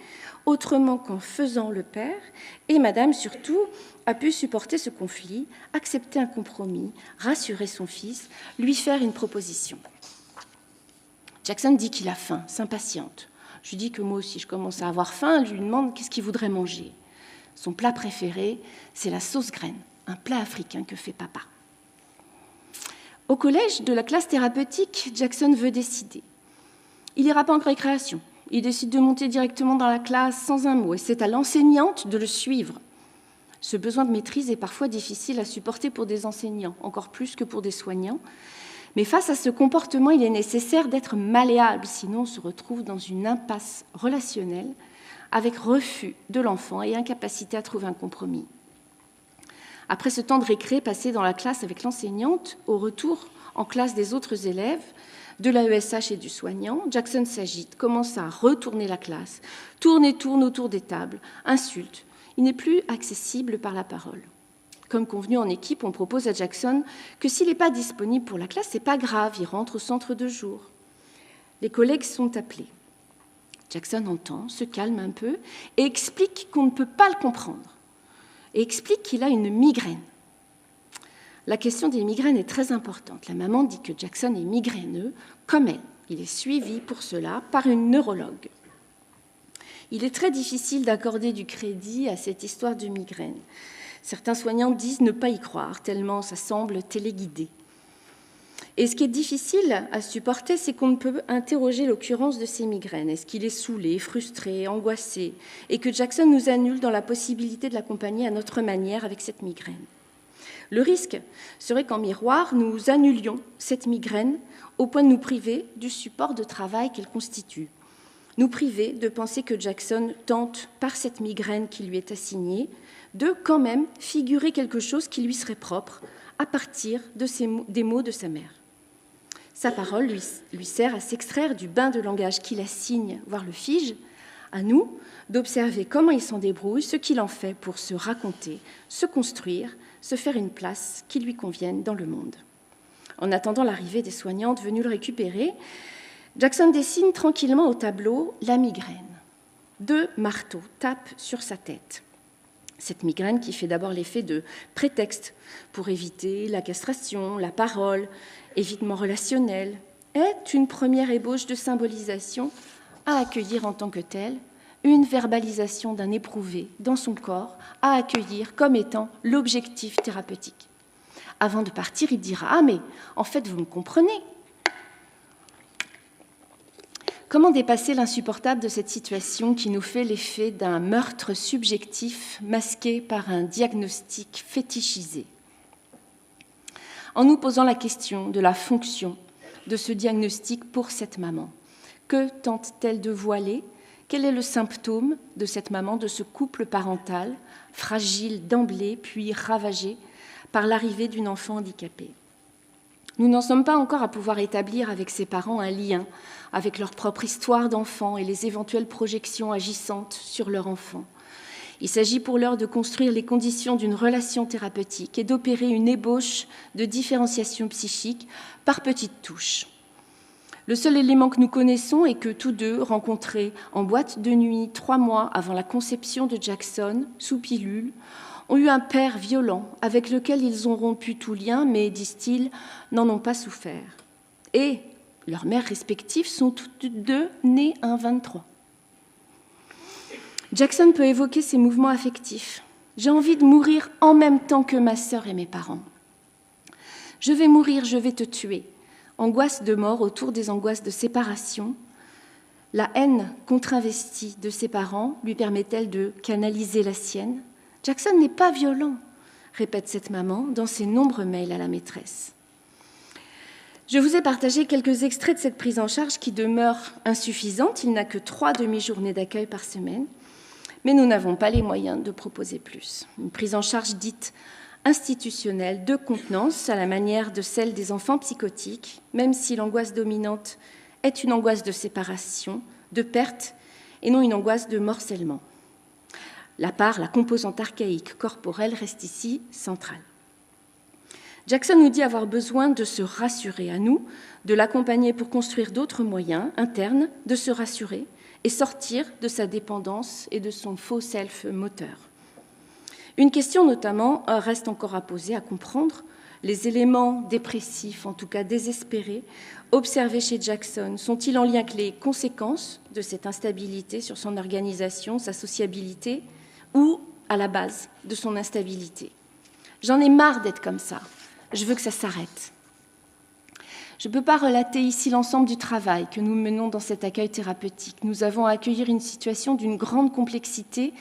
autrement qu'en faisant le père, et Madame surtout a pu supporter ce conflit, accepter un compromis, rassurer son fils, lui faire une proposition. Jackson dit qu'il a faim, s'impatiente. Je lui dis que moi aussi, je commence à avoir faim. Je lui demande qu'est-ce qu'il voudrait manger. Son plat préféré, c'est la sauce graine, un plat africain que fait papa. Au collège de la classe thérapeutique, Jackson veut décider. Il n'ira pas en récréation. Il décide de monter directement dans la classe sans un mot. Et c'est à l'enseignante de le suivre. Ce besoin de maîtrise est parfois difficile à supporter pour des enseignants, encore plus que pour des soignants. Mais face à ce comportement, il est nécessaire d'être malléable, sinon on se retrouve dans une impasse relationnelle avec refus de l'enfant et incapacité à trouver un compromis. Après ce temps de récré passé dans la classe avec l'enseignante, au retour en classe des autres élèves, de l'AESH et du soignant, Jackson s'agite, commence à retourner la classe, tourne et tourne autour des tables, insulte. il n'est plus accessible par la parole. Comme convenu en équipe, on propose à Jackson que s'il n'est pas disponible pour la classe, ce n'est pas grave, il rentre au centre de jour. Les collègues sont appelés. Jackson entend, se calme un peu et explique qu'on ne peut pas le comprendre. Et explique qu'il a une migraine. La question des migraines est très importante. La maman dit que Jackson est migraineux, comme elle. Il est suivi pour cela par une neurologue. Il est très difficile d'accorder du crédit à cette histoire de migraine. Certains soignants disent ne pas y croire, tellement ça semble téléguidé. Et ce qui est difficile à supporter, c'est qu'on ne peut interroger l'occurrence de ces migraines. Est-ce qu'il est saoulé, frustré, angoissé, et que Jackson nous annule dans la possibilité de l'accompagner à notre manière avec cette migraine. Le risque serait qu'en miroir, nous annulions cette migraine au point de nous priver du support de travail qu'elle constitue. Nous priver de penser que Jackson tente, par cette migraine qui lui est assignée, de quand même figurer quelque chose qui lui serait propre à partir des mots de sa mère. Sa parole lui sert à s'extraire du bain de langage qu'il assigne, voire le fige, à nous d'observer comment il s'en débrouille, ce qu'il en fait pour se raconter, se construire, se faire une place qui lui convienne dans le monde. En attendant l'arrivée des soignantes venues le récupérer, Jackson dessine tranquillement au tableau la migraine. 2 marteaux tapent sur sa tête. Cette migraine qui fait d'abord l'effet de prétexte pour éviter la castration, la parole, évitement relationnel, est une première ébauche de symbolisation à accueillir en tant que telle, une verbalisation d'un éprouvé dans son corps à accueillir comme étant l'objectif thérapeutique. Avant de partir, il dira « Ah, mais en fait, vous me comprenez ?» Comment dépasser l'insupportable de cette situation qui nous fait l'effet d'un meurtre subjectif masqué par un diagnostic fétichisé? En nous posant la question de la fonction de ce diagnostic pour cette maman. Que tente-t-elle de voiler? Quel est le symptôme de cette maman, de ce couple parental, fragile d'emblée, puis ravagé par l'arrivée d'une enfant handicapée? Nous n'en sommes pas encore à pouvoir établir avec ses parents un lien avec leur propre histoire d'enfant et les éventuelles projections agissantes sur leur enfant. Il s'agit pour l'heure de construire les conditions d'une relation thérapeutique et d'opérer une ébauche de différenciation psychique par petites touches. Le seul élément que nous connaissons est que tous deux, rencontrés en boîte de nuit 3 mois avant la conception de Jackson, sous pilule, ont eu un père violent avec lequel ils ont rompu tout lien, mais, disent-ils, n'en ont pas souffert. Et leurs mères respectives sont toutes deux nées un 23. Jackson peut évoquer ses mouvements affectifs. J'ai envie de mourir en même temps que ma sœur et mes parents. Je vais mourir, je vais te tuer. Angoisse de mort autour des angoisses de séparation. La haine contre-investie de ses parents lui permet-elle de canaliser la sienne? Jackson n'est pas violent, répète cette maman dans ses nombreux mails à la maîtresse. Je vous ai partagé quelques extraits de cette prise en charge qui demeure insuffisante. Il n'a que 3 demi-journées d'accueil par semaine, mais nous n'avons pas les moyens de proposer plus. Une prise en charge dite institutionnelle de contenance à la manière de celle des enfants psychotiques, même si l'angoisse dominante est une angoisse de séparation, de perte, et non une angoisse de morcellement. La composante archaïque corporelle reste ici centrale. Jackson nous dit avoir besoin de se rassurer à nous, de l'accompagner pour construire d'autres moyens internes, de se rassurer et sortir de sa dépendance et de son faux self moteur. Une question notamment reste encore à poser, à comprendre. Les éléments dépressifs, en tout cas désespérés, observés chez Jackson, sont-ils en lien avec les conséquences de cette instabilité sur son organisation, sa sociabilité, ou à la base de son instabilité? J'en ai marre d'être comme ça. Je veux que ça s'arrête. Je ne peux pas relater ici l'ensemble du travail que nous menons dans cet accueil thérapeutique. Nous avons à accueillir une situation d'une grande complexité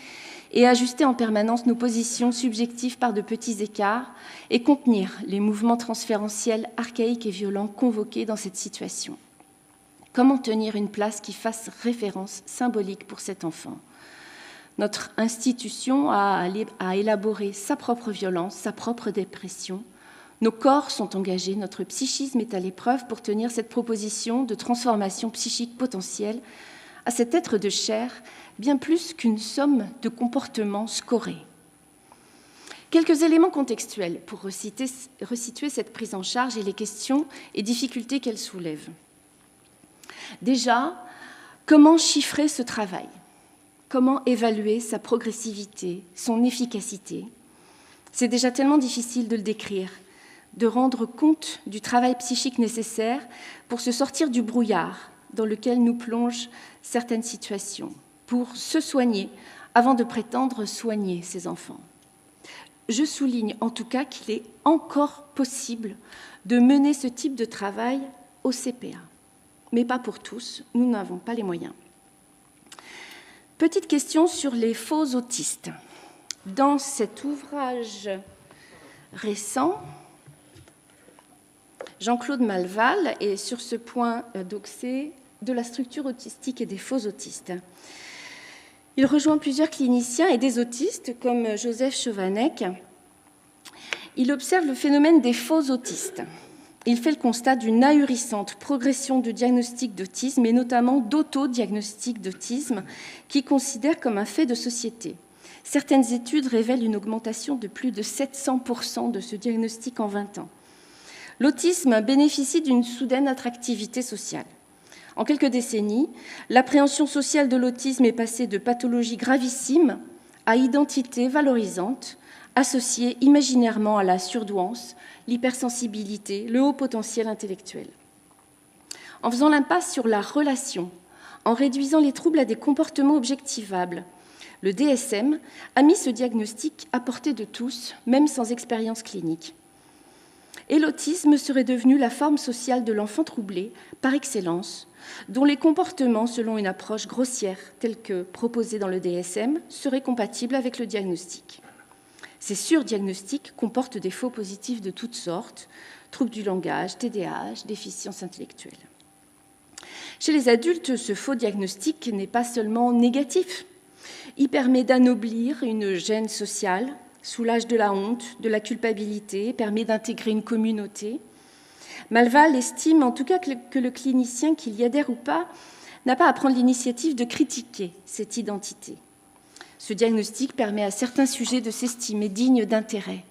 et ajuster en permanence nos positions subjectives par de petits écarts et contenir les mouvements transférentiels archaïques et violents convoqués dans cette situation. Comment tenir une place qui fasse référence symbolique pour cet enfant? Notre institution a élaboré sa propre violence, sa propre dépression. Nos corps sont engagés, notre psychisme est à l'épreuve pour tenir cette proposition de transformation psychique potentielle à cet être de chair bien plus qu'une somme de comportements scorés. Quelques éléments contextuels pour resituer cette prise en charge et les questions et difficultés qu'elle soulève. Déjà, comment chiffrer ce travail? Comment évaluer sa progressivité, son efficacité? C'est déjà tellement difficile de le décrire, de rendre compte du travail psychique nécessaire pour se sortir du brouillard dans lequel nous plongent certaines situations, pour se soigner avant de prétendre soigner ses enfants. Je souligne en tout cas qu'il est encore possible de mener ce type de travail au CPA, mais pas pour tous, nous n'avons pas les moyens. Petite question sur les faux autistes. Dans cet ouvrage récent, Jean-Claude Malval est sur ce point doxé de la structure autistique et des faux autistes. Il rejoint plusieurs cliniciens et des autistes comme Joseph Chovanec. Il observe le phénomène des faux autistes. Il fait le constat d'une ahurissante progression de diagnostic d'autisme et notamment d'autodiagnostic d'autisme qui considère comme un fait de société. Certaines études révèlent une augmentation de plus de 700% de ce diagnostic en 20 ans. L'autisme bénéficie d'une soudaine attractivité sociale. En quelques décennies, l'appréhension sociale de l'autisme est passée de pathologie gravissime à identité valorisante, associée imaginairement à la surdouance, l'hypersensibilité, le haut potentiel intellectuel. En faisant l'impasse sur la relation, en réduisant les troubles à des comportements objectivables, le DSM a mis ce diagnostic à portée de tous, même sans expérience clinique. Et l'autisme serait devenu la forme sociale de l'enfant troublé, par excellence, dont les comportements, selon une approche grossière telle que proposée dans le DSM, seraient compatibles avec le diagnostic. Ces surdiagnostics comportent des faux positifs de toutes sortes, troubles du langage, TDAH, déficience intellectuelle. Chez les adultes, ce faux diagnostic n'est pas seulement négatif. Il permet d'anoblir une gêne sociale, soulage de la honte, de la culpabilité, permet d'intégrer une communauté. Malval estime en tout cas que le clinicien, qu'il y adhère ou pas, n'a pas à prendre l'initiative de critiquer cette identité. Ce diagnostic permet à certains sujets de s'estimer dignes d'intérêt,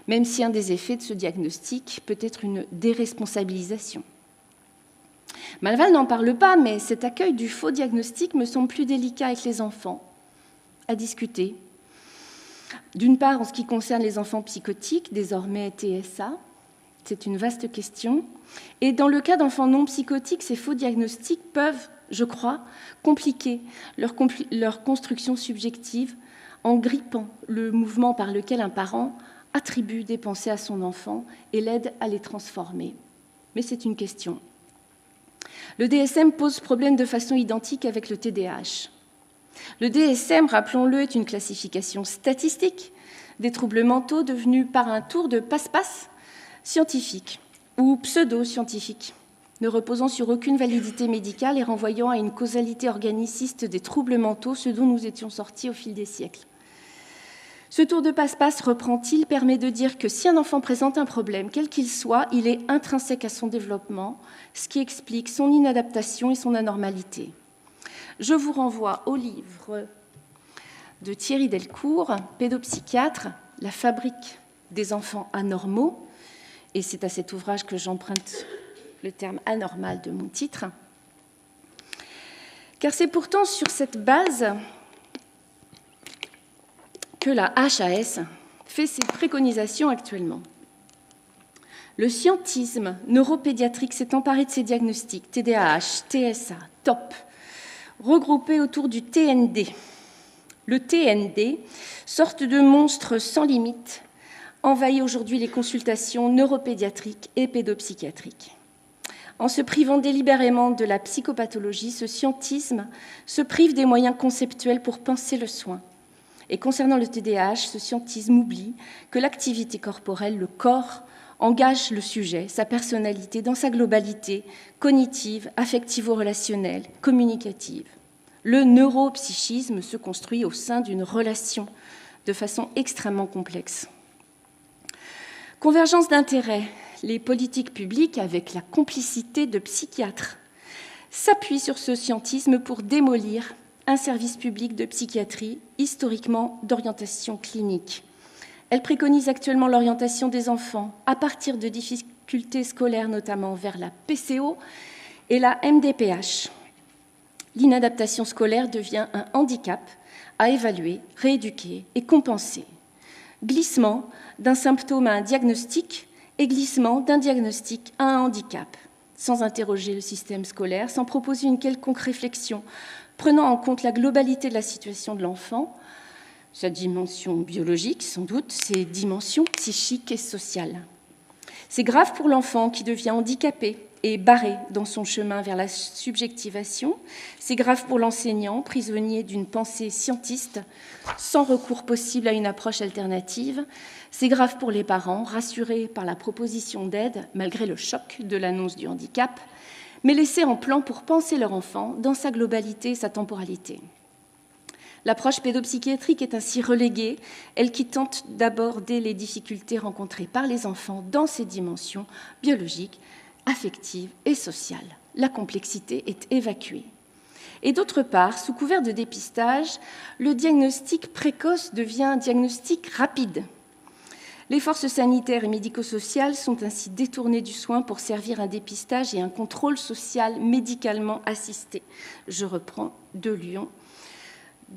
même si un des effets de ce diagnostic peut être une déresponsabilisation. Malval n'en parle pas, mais cet accueil du faux diagnostic me semble plus délicat avec les enfants, à discuter. D'une part, en ce qui concerne les enfants psychotiques, désormais TSA, c'est une vaste question. Et dans le cas d'enfants non psychotiques, ces faux diagnostics peuvent, je crois, compliquer leur construction subjective en grippant le mouvement par lequel un parent attribue des pensées à son enfant et l'aide à les transformer. Mais c'est une question. Le DSM pose problème de façon identique avec le TDAH. Le DSM, rappelons-le, est une classification statistique des troubles mentaux devenus par un tour de passe-passe scientifique ou pseudo-scientifique, ne reposant sur aucune validité médicale et renvoyant à une causalité organiciste des troubles mentaux, ce dont nous étions sortis au fil des siècles. Ce tour de passe-passe, reprend-il, permet de dire que si un enfant présente un problème, quel qu'il soit, il est intrinsèque à son développement, ce qui explique son inadaptation et son anormalité. Je vous renvoie au livre de Thierry Delcourt, pédopsychiatre, La fabrique des enfants anormaux, et c'est à cet ouvrage que j'emprunte le terme anormal de mon titre, car c'est pourtant sur cette base que la HAS fait ses préconisations actuellement. Le scientisme neuropédiatrique s'est emparé de ces diagnostics, TDAH, TSA, TOP, regroupés autour du TND. Le TND, sorte de monstre sans limite, envahit aujourd'hui les consultations neuropédiatriques et pédopsychiatriques. En se privant délibérément de la psychopathologie, ce scientisme se prive des moyens conceptuels pour penser le soin. Et concernant le TDAH, ce scientisme oublie que l'activité corporelle, le corps, engage le sujet, sa personnalité dans sa globalité cognitive, affectivo-relationnelle, communicative. Le neuropsychisme se construit au sein d'une relation de façon extrêmement complexe. Convergence d'intérêts, les politiques publiques avec la complicité de psychiatres. s'appuie sur ce scientisme pour démolir un service public de psychiatrie, historiquement d'orientation clinique. Elle préconise actuellement l'orientation des enfants à partir de difficultés scolaires, notamment vers la PCO et la MDPH. L'inadaptation scolaire devient un handicap à évaluer, rééduquer et compenser. Glissement d'un symptôme à un diagnostic et glissement d'un diagnostic à un handicap, sans interroger le système scolaire, sans proposer une quelconque réflexion, prenant en compte la globalité de la situation de l'enfant, sa dimension biologique sans doute, ses dimensions psychiques et sociales. C'est grave pour l'enfant qui devient handicapé et barré dans son chemin vers la subjectivation. C'est grave pour l'enseignant, prisonnier d'une pensée scientiste, sans recours possible à une approche alternative. C'est grave pour les parents, rassurés par la proposition d'aide, malgré le choc de l'annonce du handicap, mais laissés en plan pour penser leur enfant dans sa globalité et sa temporalité. L'approche pédopsychiatrique est ainsi reléguée, elle qui tente d'aborder les difficultés rencontrées par les enfants dans ces dimensions biologiques, affectives et sociales. La complexité est évacuée. Et d'autre part, sous couvert de dépistage, le diagnostic précoce devient un diagnostic rapide. Les forces sanitaires et médico-sociales sont ainsi détournées du soin pour servir un dépistage et un contrôle social médicalement assisté. Je reprends de Lyon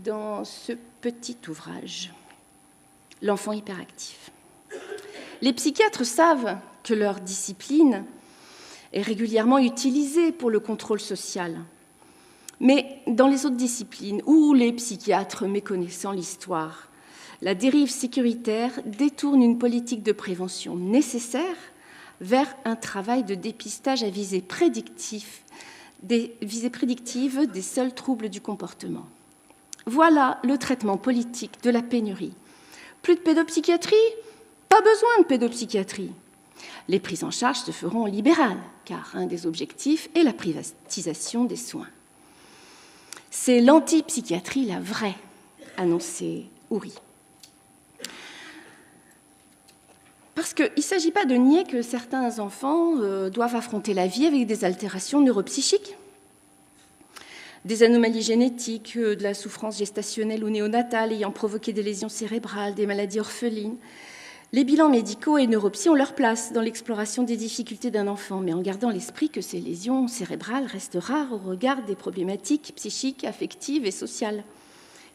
dans ce petit ouvrage, L'enfant hyperactif. Les psychiatres savent que leur discipline est régulièrement utilisée pour le contrôle social. Mais dans les autres disciplines, où les psychiatres, méconnaissant l'histoire, la dérive sécuritaire détourne une politique de prévention nécessaire vers un travail de dépistage à visée prédictive des seuls troubles du comportement. Voilà le traitement politique de la pénurie. Plus de pédopsychiatrie? Pas besoin de pédopsychiatrie. Les prises en charge se feront en libéral, car un des objectifs est la privatisation des soins. C'est l'antipsychiatrie, la vraie, annonçait Houry. Parce qu'il ne s'agit pas de nier que certains enfants doivent affronter la vie avec des altérations neuropsychiques, des anomalies génétiques, de la souffrance gestationnelle ou néonatale ayant provoqué des lésions cérébrales, des maladies orphelines. Les bilans médicaux et neuropsy ont leur place dans l'exploration des difficultés d'un enfant, mais en gardant à l'esprit que ces lésions cérébrales restent rares au regard des problématiques psychiques, affectives et sociales.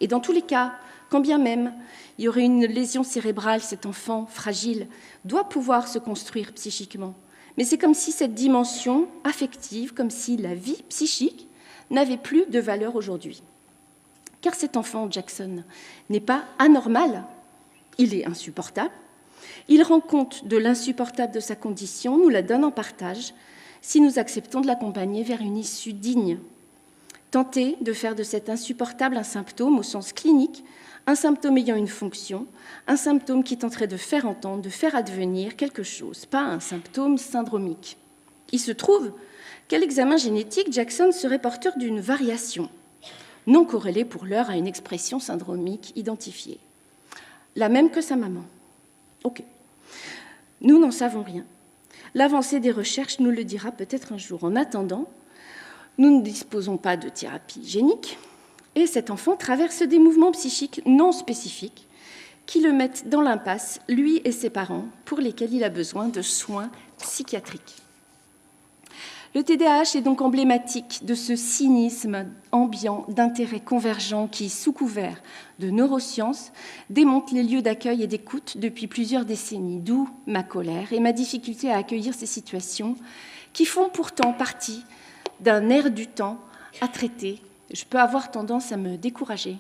Et dans tous les cas, quand bien même il y aurait une lésion cérébrale, cet enfant fragile doit pouvoir se construire psychiquement. Mais c'est comme si cette dimension affective, comme si la vie psychique n'avait plus de valeur aujourd'hui. Car cet enfant, Jackson, n'est pas anormal, il est insupportable. Il rend compte de l'insupportable de sa condition, nous la donne en partage, si nous acceptons de l'accompagner vers une issue digne. Tenter de faire de cet insupportable un symptôme au sens clinique, un symptôme ayant une fonction, un symptôme qui tenterait de faire entendre, de faire advenir quelque chose, pas un symptôme syndromique. Il se trouve qu'à l'examen génétique, Jackson serait porteur d'une variation, non corrélée pour l'heure à une expression syndromique identifiée, la même que sa maman. Ok. Nous n'en savons rien. L'avancée des recherches nous le dira peut-être un jour. En attendant, nous ne disposons pas de thérapie génique et cet enfant traverse des mouvements psychiques non spécifiques qui le mettent dans l'impasse, lui et ses parents, pour lesquels il a besoin de soins psychiatriques. Le TDAH est donc emblématique de ce cynisme ambiant d'intérêts convergents qui, sous couvert de neurosciences, démonte les lieux d'accueil et d'écoute depuis plusieurs décennies, d'où ma colère et ma difficulté à accueillir ces situations qui font pourtant partie d'un air du temps à traiter. Je peux avoir tendance à me décourager.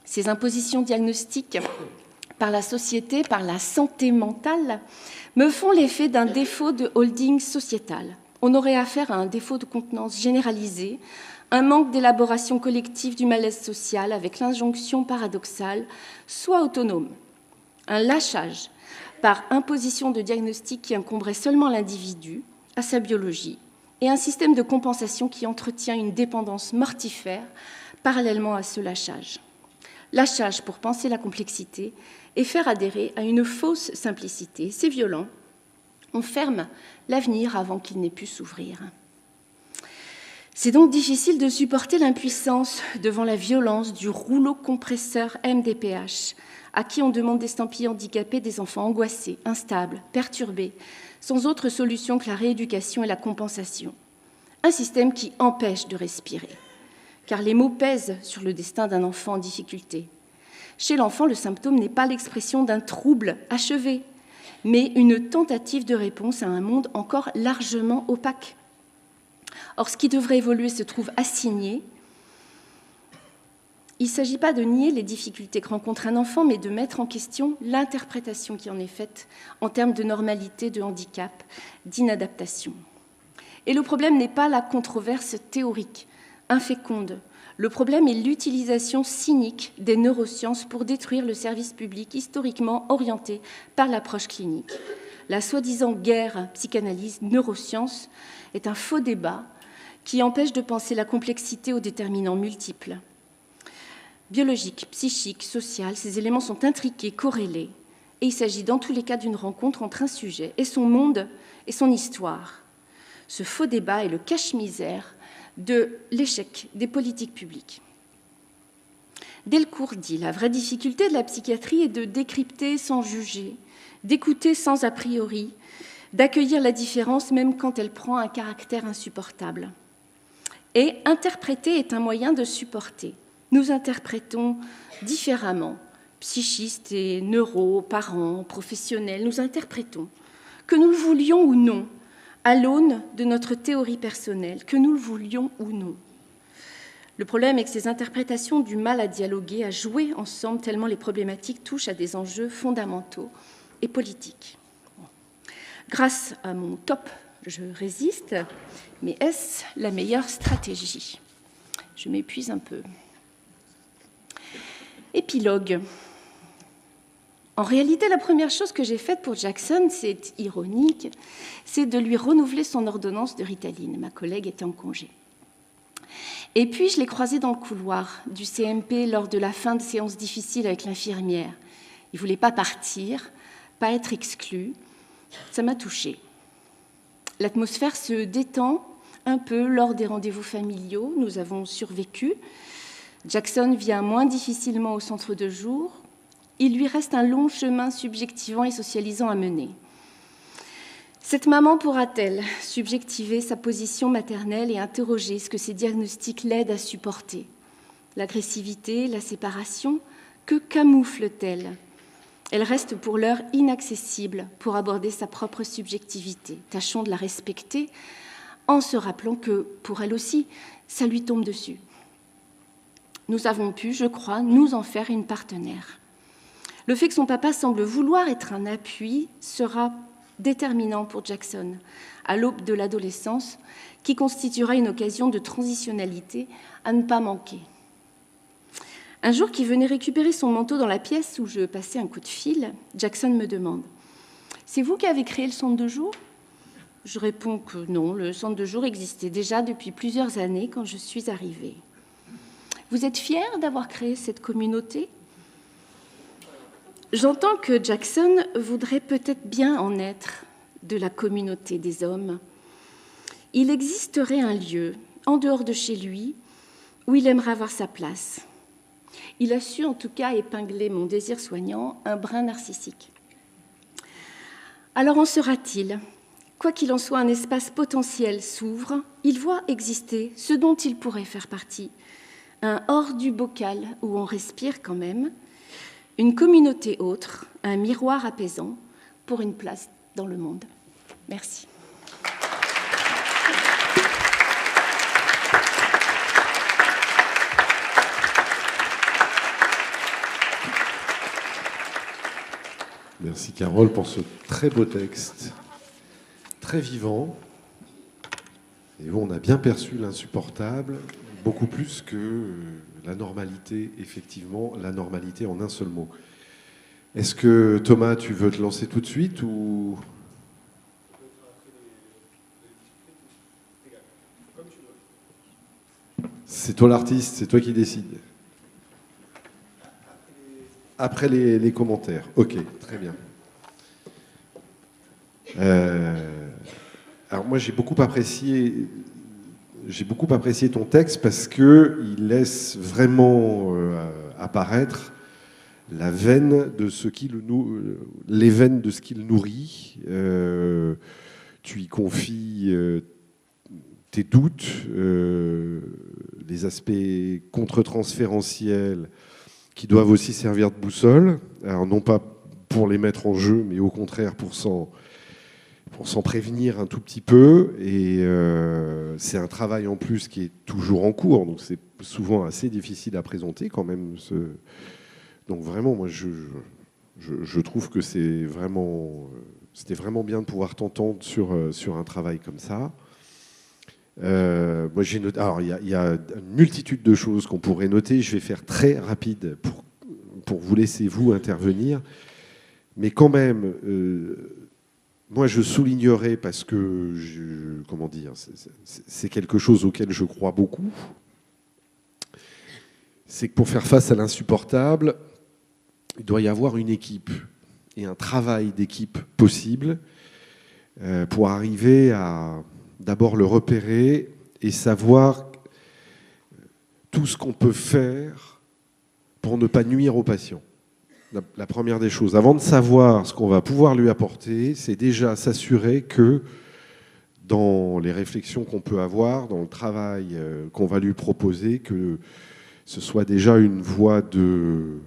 Ces impositions diagnostiques par la société, par la santé mentale, me font l'effet d'un défaut de holding sociétal. On aurait affaire à un défaut de contenance généralisé, un manque d'élaboration collective du malaise social avec l'injonction paradoxale « sois autonome », un lâchage par imposition de diagnostic qui incomberait seulement l'individu à sa biologie et un système de compensation qui entretient une dépendance mortifère parallèlement à ce lâchage. Lâchage pour penser la complexité et faire adhérer à une fausse simplicité. C'est violent. On ferme l'avenir avant qu'il n'ait pu s'ouvrir. C'est donc difficile de supporter l'impuissance devant la violence du rouleau compresseur MDPH, à qui on demande d'estampiller handicapés des enfants angoissés, instables, perturbés, sans autre solution que la rééducation et la compensation. Un système qui empêche de respirer, car les mots pèsent sur le destin d'un enfant en difficulté. Chez l'enfant, le symptôme n'est pas l'expression d'un trouble achevé, mais une tentative de réponse à un monde encore largement opaque. Or, ce qui devrait évoluer se trouve assigné. Il ne s'agit pas de nier les difficultés que rencontre un enfant, mais de mettre en question l'interprétation qui en est faite en termes de normalité, de handicap, d'inadaptation. Et le problème n'est pas la controverse théorique, inféconde. Le problème est l'utilisation cynique des neurosciences pour détruire le service public historiquement orienté par l'approche clinique. La soi-disant guerre psychanalyse-neurosciences est un faux débat qui empêche de penser la complexité aux déterminants multiples. Biologique, psychique, social, ces éléments sont intriqués, corrélés, et il s'agit dans tous les cas d'une rencontre entre un sujet et son monde et son histoire. Ce faux débat est le cache-misère de l'échec des politiques publiques. Delcourt dit « La vraie difficulté de la psychiatrie est de décrypter sans juger, d'écouter sans a priori, d'accueillir la différence même quand elle prend un caractère insupportable. Et interpréter est un moyen de supporter. Nous interprétons différemment, psychistes et neuro, parents, professionnels, nous interprétons, que nous le voulions ou non, à l'aune de notre théorie personnelle, que nous le voulions ou non. Le problème est que ces interprétations ont du mal à dialoguer, à jouer ensemble, tellement les problématiques touchent à des enjeux fondamentaux et politiques. Grâce à mon top, je résiste, mais est-ce la meilleure stratégie? Je m'épuise un peu. Épilogue. En réalité, la première chose que j'ai faite pour Jackson, c'est ironique, c'est de lui renouveler son ordonnance de Ritaline. Ma collègue était en congé. Et puis, je l'ai croisé dans le couloir du CMP lors de la fin de séance difficile avec l'infirmière. Il ne voulait pas partir, pas être exclu. Ça m'a touchée. L'atmosphère se détend un peu lors des rendez-vous familiaux. Nous avons survécu. Jackson vient moins difficilement au centre de jour. Il lui reste un long chemin subjectivant et socialisant à mener. Cette maman pourra-t-elle subjectiver sa position maternelle et interroger ce que ces diagnostics l'aident à supporter? L'agressivité, la séparation, que camoufle-t-elle? Elle reste pour l'heure inaccessible pour aborder sa propre subjectivité. Tâchons de la respecter en se rappelant que, pour elle aussi, ça lui tombe dessus. Nous avons pu, je crois, nous en faire une partenaire. Le fait que son papa semble vouloir être un appui sera déterminant pour Jackson, à l'aube de l'adolescence, qui constituera une occasion de transitionnalité à ne pas manquer. Un jour qu'il venait récupérer son manteau dans la pièce où je passais un coup de fil, Jackson me demande « C'est vous qui avez créé le centre de jour ?» Je réponds que non, le centre de jour existait déjà depuis plusieurs années quand je suis arrivée. « Vous êtes fier d'avoir créé cette communauté ?» J'entends que Jackson voudrait peut-être bien en être de la communauté des hommes. Il existerait un lieu, en dehors de chez lui, où il aimerait avoir sa place. Il a su en tout cas épingler mon désir soignant, un brin narcissique. Alors en sera-t-il? Quoi qu'il en soit, un espace potentiel s'ouvre, il voit exister ce dont il pourrait faire partie, un hors du bocal où on respire quand même, une communauté autre, un miroir apaisant pour une place dans le monde. Merci. Merci Carole pour ce très beau texte, très vivant. Et où on a bien perçu l'insupportable, beaucoup plus que la normalité, effectivement, la normalité en un seul mot. Est-ce que Thomas, tu veux te lancer tout de suite ou... C'est toi l'artiste, c'est toi qui décides. Après les commentaires. Ok, très bien. Alors moi, j'ai beaucoup apprécié j'ai beaucoup apprécié ton texte parce qu'il laisse vraiment apparaître la veine de ce qui les veines de ce qu'il nourrit. Tu y confies tes doutes, les aspects contre-transférentiels qui doivent aussi servir de boussole. Alors non pas pour les mettre en jeu, mais au contraire pour s'en prévenir un tout petit peu. Et c'est un travail en plus qui est toujours en cours, donc c'est souvent assez difficile à présenter quand même. Donc vraiment, moi je trouve que c'était vraiment bien de pouvoir t'entendre sur un travail comme ça. Moi j'ai noté, alors il y a une multitude de choses qu'on pourrait noter. Je vais faire très rapide pour vous laisser vous intervenir, mais quand même. Moi, je soulignerai parce que, comment dire, c'est quelque chose auquel je crois beaucoup. C'est que pour faire face à l'insupportable, il doit y avoir une équipe et un travail d'équipe possible pour arriver à d'abord le repérer et savoir tout ce qu'on peut faire pour ne pas nuire au patient. La première des choses, avant de savoir ce qu'on va pouvoir lui apporter, c'est déjà s'assurer que dans les réflexions qu'on peut avoir, dans le travail qu'on va lui proposer, que ce soit déjà une voie de,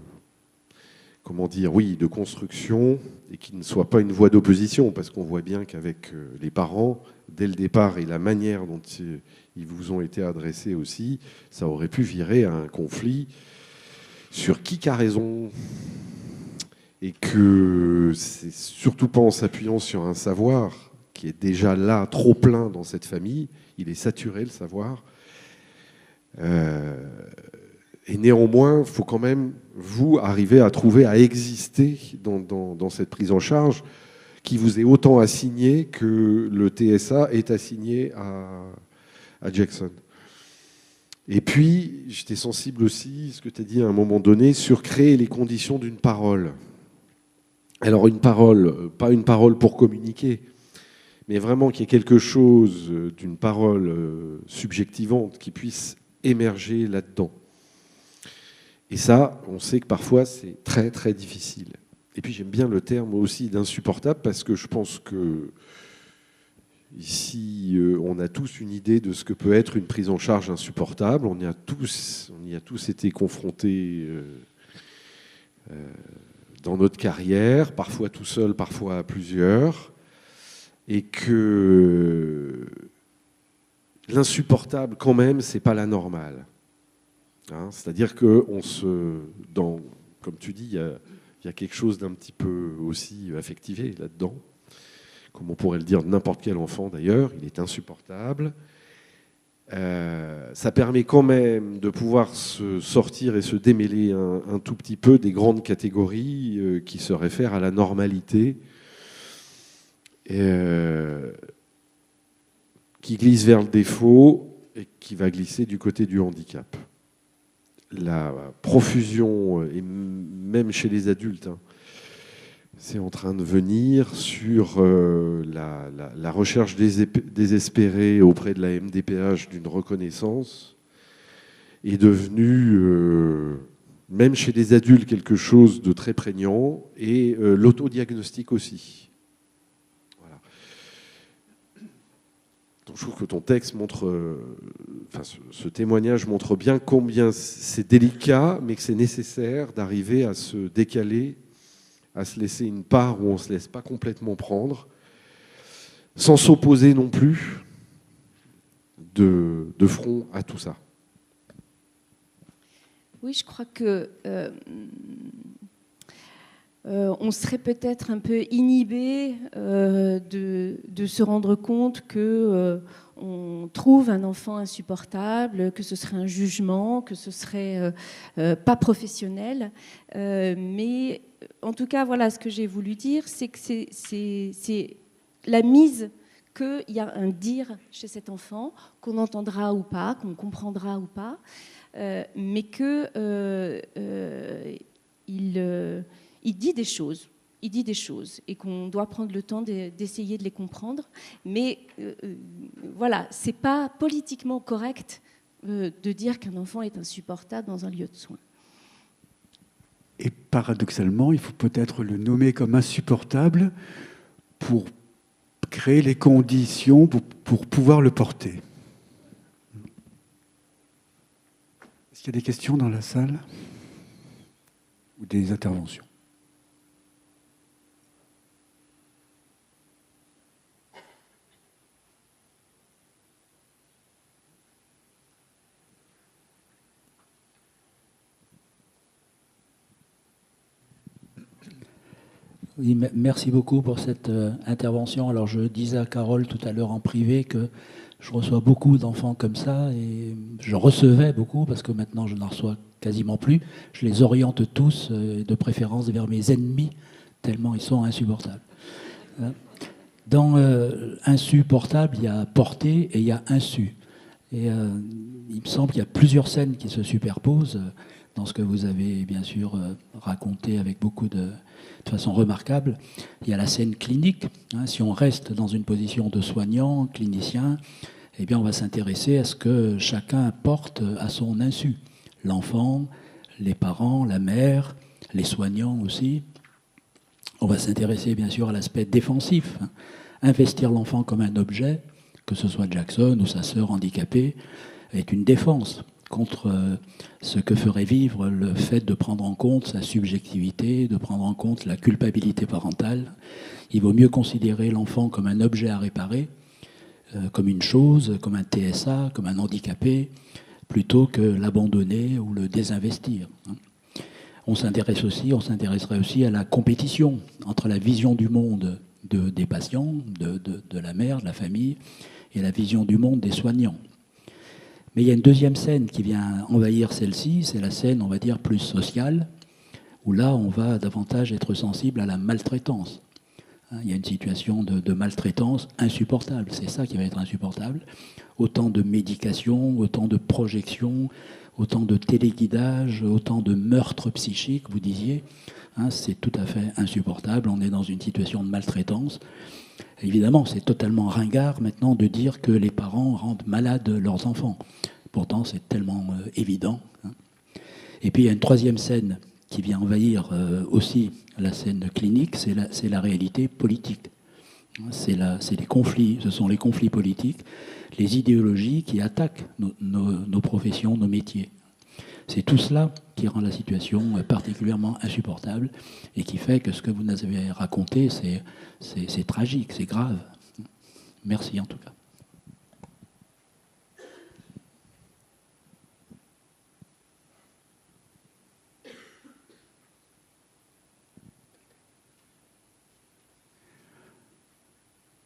comment dire, oui, de construction et qui ne soit pas une voie d'opposition, parce qu'on voit bien qu'avec les parents, dès le départ et la manière dont ils vous ont été adressés aussi, ça aurait pu virer à un conflit sur qui a raison. Et que c'est surtout pas en s'appuyant sur un savoir qui est déjà là, trop plein dans cette famille, il est saturé le savoir. Et néanmoins, il faut quand même, vous, arriver à trouver, à exister dans cette prise en charge qui vous est autant assignée que le TSA est assigné à Jackson. Et puis, j'étais sensible aussi, ce que tu as dit à un moment donné, sur créer les conditions d'une parole. Alors une parole, pas une parole pour communiquer, mais vraiment qu'il y ait quelque chose d'une parole subjectivante qui puisse émerger là-dedans. Et ça, on sait que parfois c'est très très difficile. Et puis j'aime bien le terme aussi d'insupportable parce que je pense que ici on a tous une idée de ce que peut être une prise en charge insupportable. On y a tous été confrontés dans notre carrière, parfois tout seul, parfois à plusieurs, et que l'insupportable, quand même, c'est pas la normale. Hein, c'est-à-dire que comme tu dis, il y a quelque chose d'un petit peu aussi affectivé là-dedans, comme on pourrait le dire de n'importe quel enfant d'ailleurs, il est insupportable. Ça permet quand même de pouvoir se sortir et se démêler un tout petit peu des grandes catégories qui se réfèrent à la normalité, qui glisse vers le défaut et qui va glisser du côté du handicap. La profusion, et même chez les adultes, c'est en train de venir sur la recherche désespérée auprès de la MDPH d'une reconnaissance est devenue, même chez les adultes, quelque chose de très prégnant, et l'autodiagnostic aussi. Voilà. Donc je trouve que ton texte ce témoignage montre bien combien c'est délicat, mais que c'est nécessaire d'arriver à se décaler, à se laisser une part où on ne se laisse pas complètement prendre, sans s'opposer non plus de front à tout ça. Oui, je crois que on serait peut-être un peu inhibé de se rendre compte que on trouve un enfant insupportable, que ce serait un jugement, que ce serait pas professionnel. Mais en tout cas, voilà, ce que j'ai voulu dire, c'est que c'est la mise qu'il y a un dire chez cet enfant, qu'on entendra ou pas, qu'on comprendra ou pas, mais qu'il il dit des choses. il dit des choses et qu'on doit prendre le temps d'essayer de les comprendre. Mais voilà, c'est pas politiquement correct de dire qu'un enfant est insupportable dans un lieu de soins. Et paradoxalement, il faut peut-être le nommer comme insupportable pour créer les conditions pour pouvoir le porter. Est-ce qu'il y a des questions dans la salle ou des interventions ? Oui, merci beaucoup pour cette intervention. Alors, je disais à Carole tout à l'heure en privé que je reçois beaucoup d'enfants comme ça, et je recevais beaucoup, parce que maintenant je n'en reçois quasiment plus. Je les oriente tous, de préférence vers mes ennemis, tellement ils sont insupportables. Dans insupportable, il y a porté et il y a insu. Et il me semble qu'il y a plusieurs scènes qui se superposent dans ce que vous avez bien sûr raconté avec beaucoup de façon remarquable. Il y a la scène clinique. Si on reste dans une position de soignant, clinicien, eh bien on va s'intéresser à ce que chacun porte à son insu. L'enfant, les parents, la mère, les soignants aussi. On va s'intéresser bien sûr à l'aspect défensif. Investir l'enfant comme un objet, que ce soit Jackson ou sa sœur handicapée, est une défense contre ce que ferait vivre le fait de prendre en compte sa subjectivité, de prendre en compte la culpabilité parentale. Il vaut mieux considérer l'enfant comme un objet à réparer, comme une chose, comme un TSA, comme un handicapé, plutôt que l'abandonner ou le désinvestir. On s'intéresserait aussi à la compétition entre la vision du monde des patients, de la mère, de la famille, et la vision du monde des soignants. Mais il y a une deuxième scène qui vient envahir celle-ci, c'est la scène, on va dire, plus sociale, où là, on va davantage être sensible à la maltraitance. Il y a une situation de maltraitance insupportable, c'est ça qui va être insupportable. Autant de médication, autant de projections, autant de téléguidage, autant de meurtres psychiques, vous disiez, c'est tout à fait insupportable, on est dans une situation de maltraitance. Évidemment, c'est totalement ringard maintenant de dire que les parents rendent malades leurs enfants. Pourtant, c'est tellement évident. Et puis, il y a une troisième scène qui vient envahir aussi la scène clinique, c'est la réalité politique. C'est les conflits, ce sont les conflits politiques, les idéologies qui attaquent nos professions, nos métiers. C'est tout cela qui rend la situation particulièrement insupportable et qui fait que ce que vous nous avez raconté, c'est tragique, c'est grave. Merci en tout cas.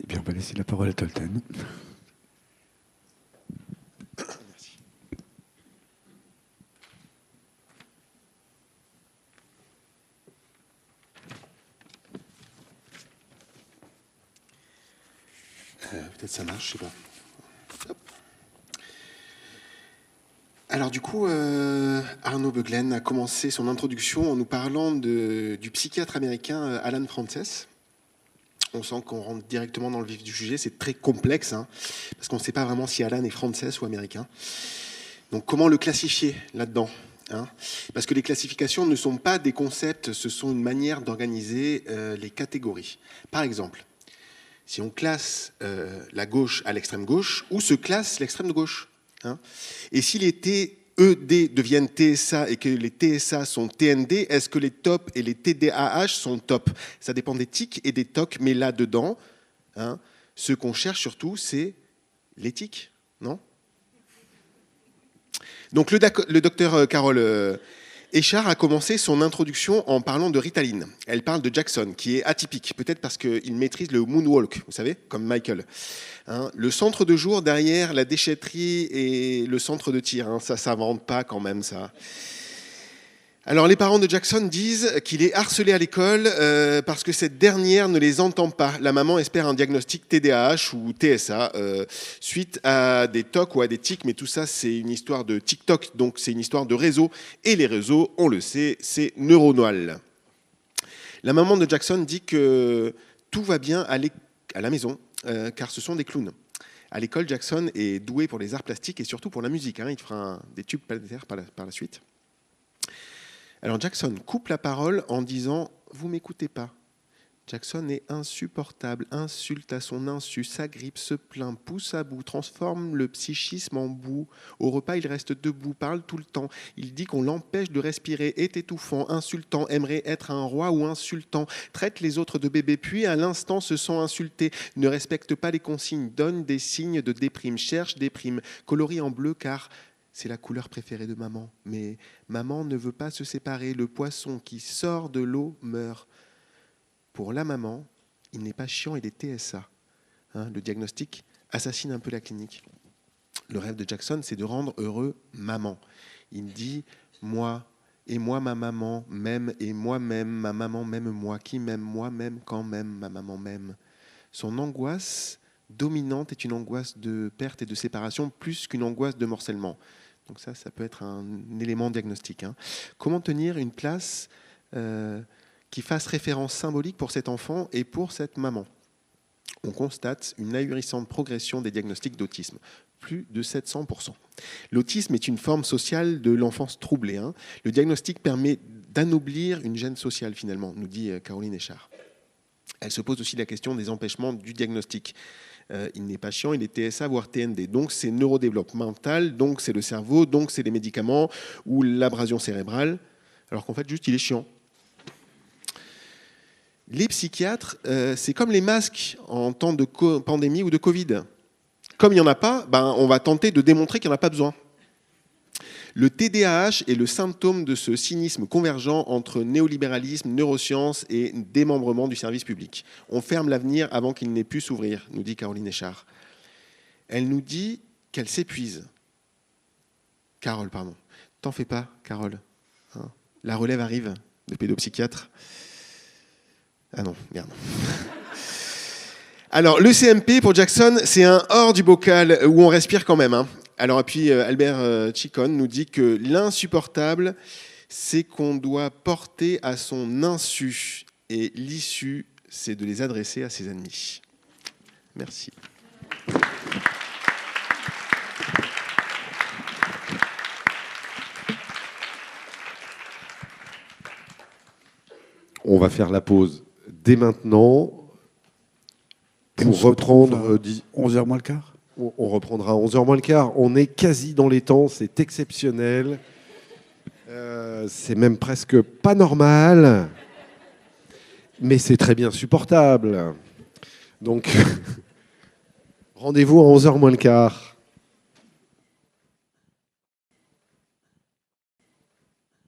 Eh bien, on va laisser la parole à Tolten. Merci. Peut-être ça marche, je sais pas. Hop. Alors du coup, Arnaud Beuglen a commencé son introduction en nous parlant du psychiatre américain Alan Frances. On sent qu'on rentre directement dans le vif du sujet. C'est très complexe, parce qu'on ne sait pas vraiment si Alan est français ou américain. Donc comment le classifier là-dedans, parce que les classifications ne sont pas des concepts, ce sont une manière d'organiser les catégories. Par exemple, si on classe la gauche à l'extrême gauche, où se classe l'extrême gauche, et si les TED deviennent TSA et que les TSA sont TND, est-ce que les TOP et les TDAH sont top? Ça dépend des tics et des tocs, mais là-dedans, ce qu'on cherche surtout, c'est l'éthique, non? Donc le docteur Carole Echard a commencé son introduction en parlant de Ritaline. Elle parle de Jackson, qui est atypique, peut-être parce qu'il maîtrise le moonwalk, vous savez, comme Michael. Le centre de jour derrière la déchetterie et le centre de tir, ça ne s'invente pas quand même, ça. Alors les parents de Jackson disent qu'il est harcelé à l'école parce que cette dernière ne les entend pas. La maman espère un diagnostic TDAH ou TSA suite à des tocs ou à des tics, mais tout ça c'est une histoire de TikTok, donc c'est une histoire de réseau, et les réseaux, on le sait, c'est neuronal. La maman de Jackson dit que tout va bien à la maison, car ce sont des clowns. À l'école, Jackson est doué pour les arts plastiques et surtout pour la musique. Il fera des tubes planétaires par la suite. Alors Jackson coupe la parole en disant « Vous m'écoutez pas ». Jackson est insupportable, insulte à son insu, s'agrippe, se plaint, pousse à bout, transforme le psychisme en boue. Au repas, il reste debout, parle tout le temps. Il dit qu'on l'empêche de respirer, est étouffant, insultant, aimerait être un roi ou insultant, traite les autres de bébés, puis à l'instant se sent insulté, ne respecte pas les consignes, donne des signes de déprime, cherche déprime, colorie en bleu car... c'est la couleur préférée de maman. Mais maman ne veut pas se séparer. Le poisson qui sort de l'eau meurt. Pour la maman, il n'est pas chiant, il est TSA. Le diagnostic assassine un peu la clinique. Le rêve de Jackson, c'est de rendre heureux maman. Il dit « moi, et moi ma maman m'aime, et moi-même, ma maman m'aime moi. Qui m'aime moi-même quand même ma maman m'aime ?» Son angoisse dominante est une angoisse de perte et de séparation plus qu'une angoisse de morcellement. Donc ça peut être un élément diagnostique. Comment tenir une place qui fasse référence symbolique pour cet enfant et pour cette maman? On constate une ahurissante progression des diagnostics d'autisme, plus de 700%. L'autisme est une forme sociale de l'enfance troublée. Le diagnostic permet d'anoblir une gêne sociale, finalement, nous dit Caroline Echard. Elle se pose aussi la question des empêchements du diagnostic. Il n'est pas chiant, il est TSA, voire TND. Donc c'est neurodéveloppemental, donc c'est le cerveau, donc c'est les médicaments ou l'abrasion cérébrale, alors qu'en fait, juste, il est chiant. Les psychiatres, c'est comme les masques en temps de pandémie ou de Covid. Comme il n'y en a pas, on va tenter de démontrer qu'il n'y en a pas besoin. Le TDAH est le symptôme de ce cynisme convergent entre néolibéralisme, neurosciences et démembrement du service public. On ferme l'avenir avant qu'il n'ait pu s'ouvrir, nous dit Caroline Echard. Elle nous dit qu'elle s'épuise. Carole, pardon. T'en fais pas, Carole. La relève arrive de pédopsychiatre. Ah non, merde. Alors, le CMP, pour Jackson, c'est un hors du bocal où on respire quand même. Alors, puis Albert Chicon nous dit que l'insupportable, c'est qu'on doit porter à son insu. Et l'issue, c'est de les adresser à ses ennemis. Merci. On va faire la pause dès maintenant pour reprendre 11h moins le quart. On reprendra à 11h moins le quart. On est quasi dans les temps, c'est exceptionnel. C'est même presque pas normal, mais c'est très bien supportable. Donc, rendez-vous à 11h moins le quart.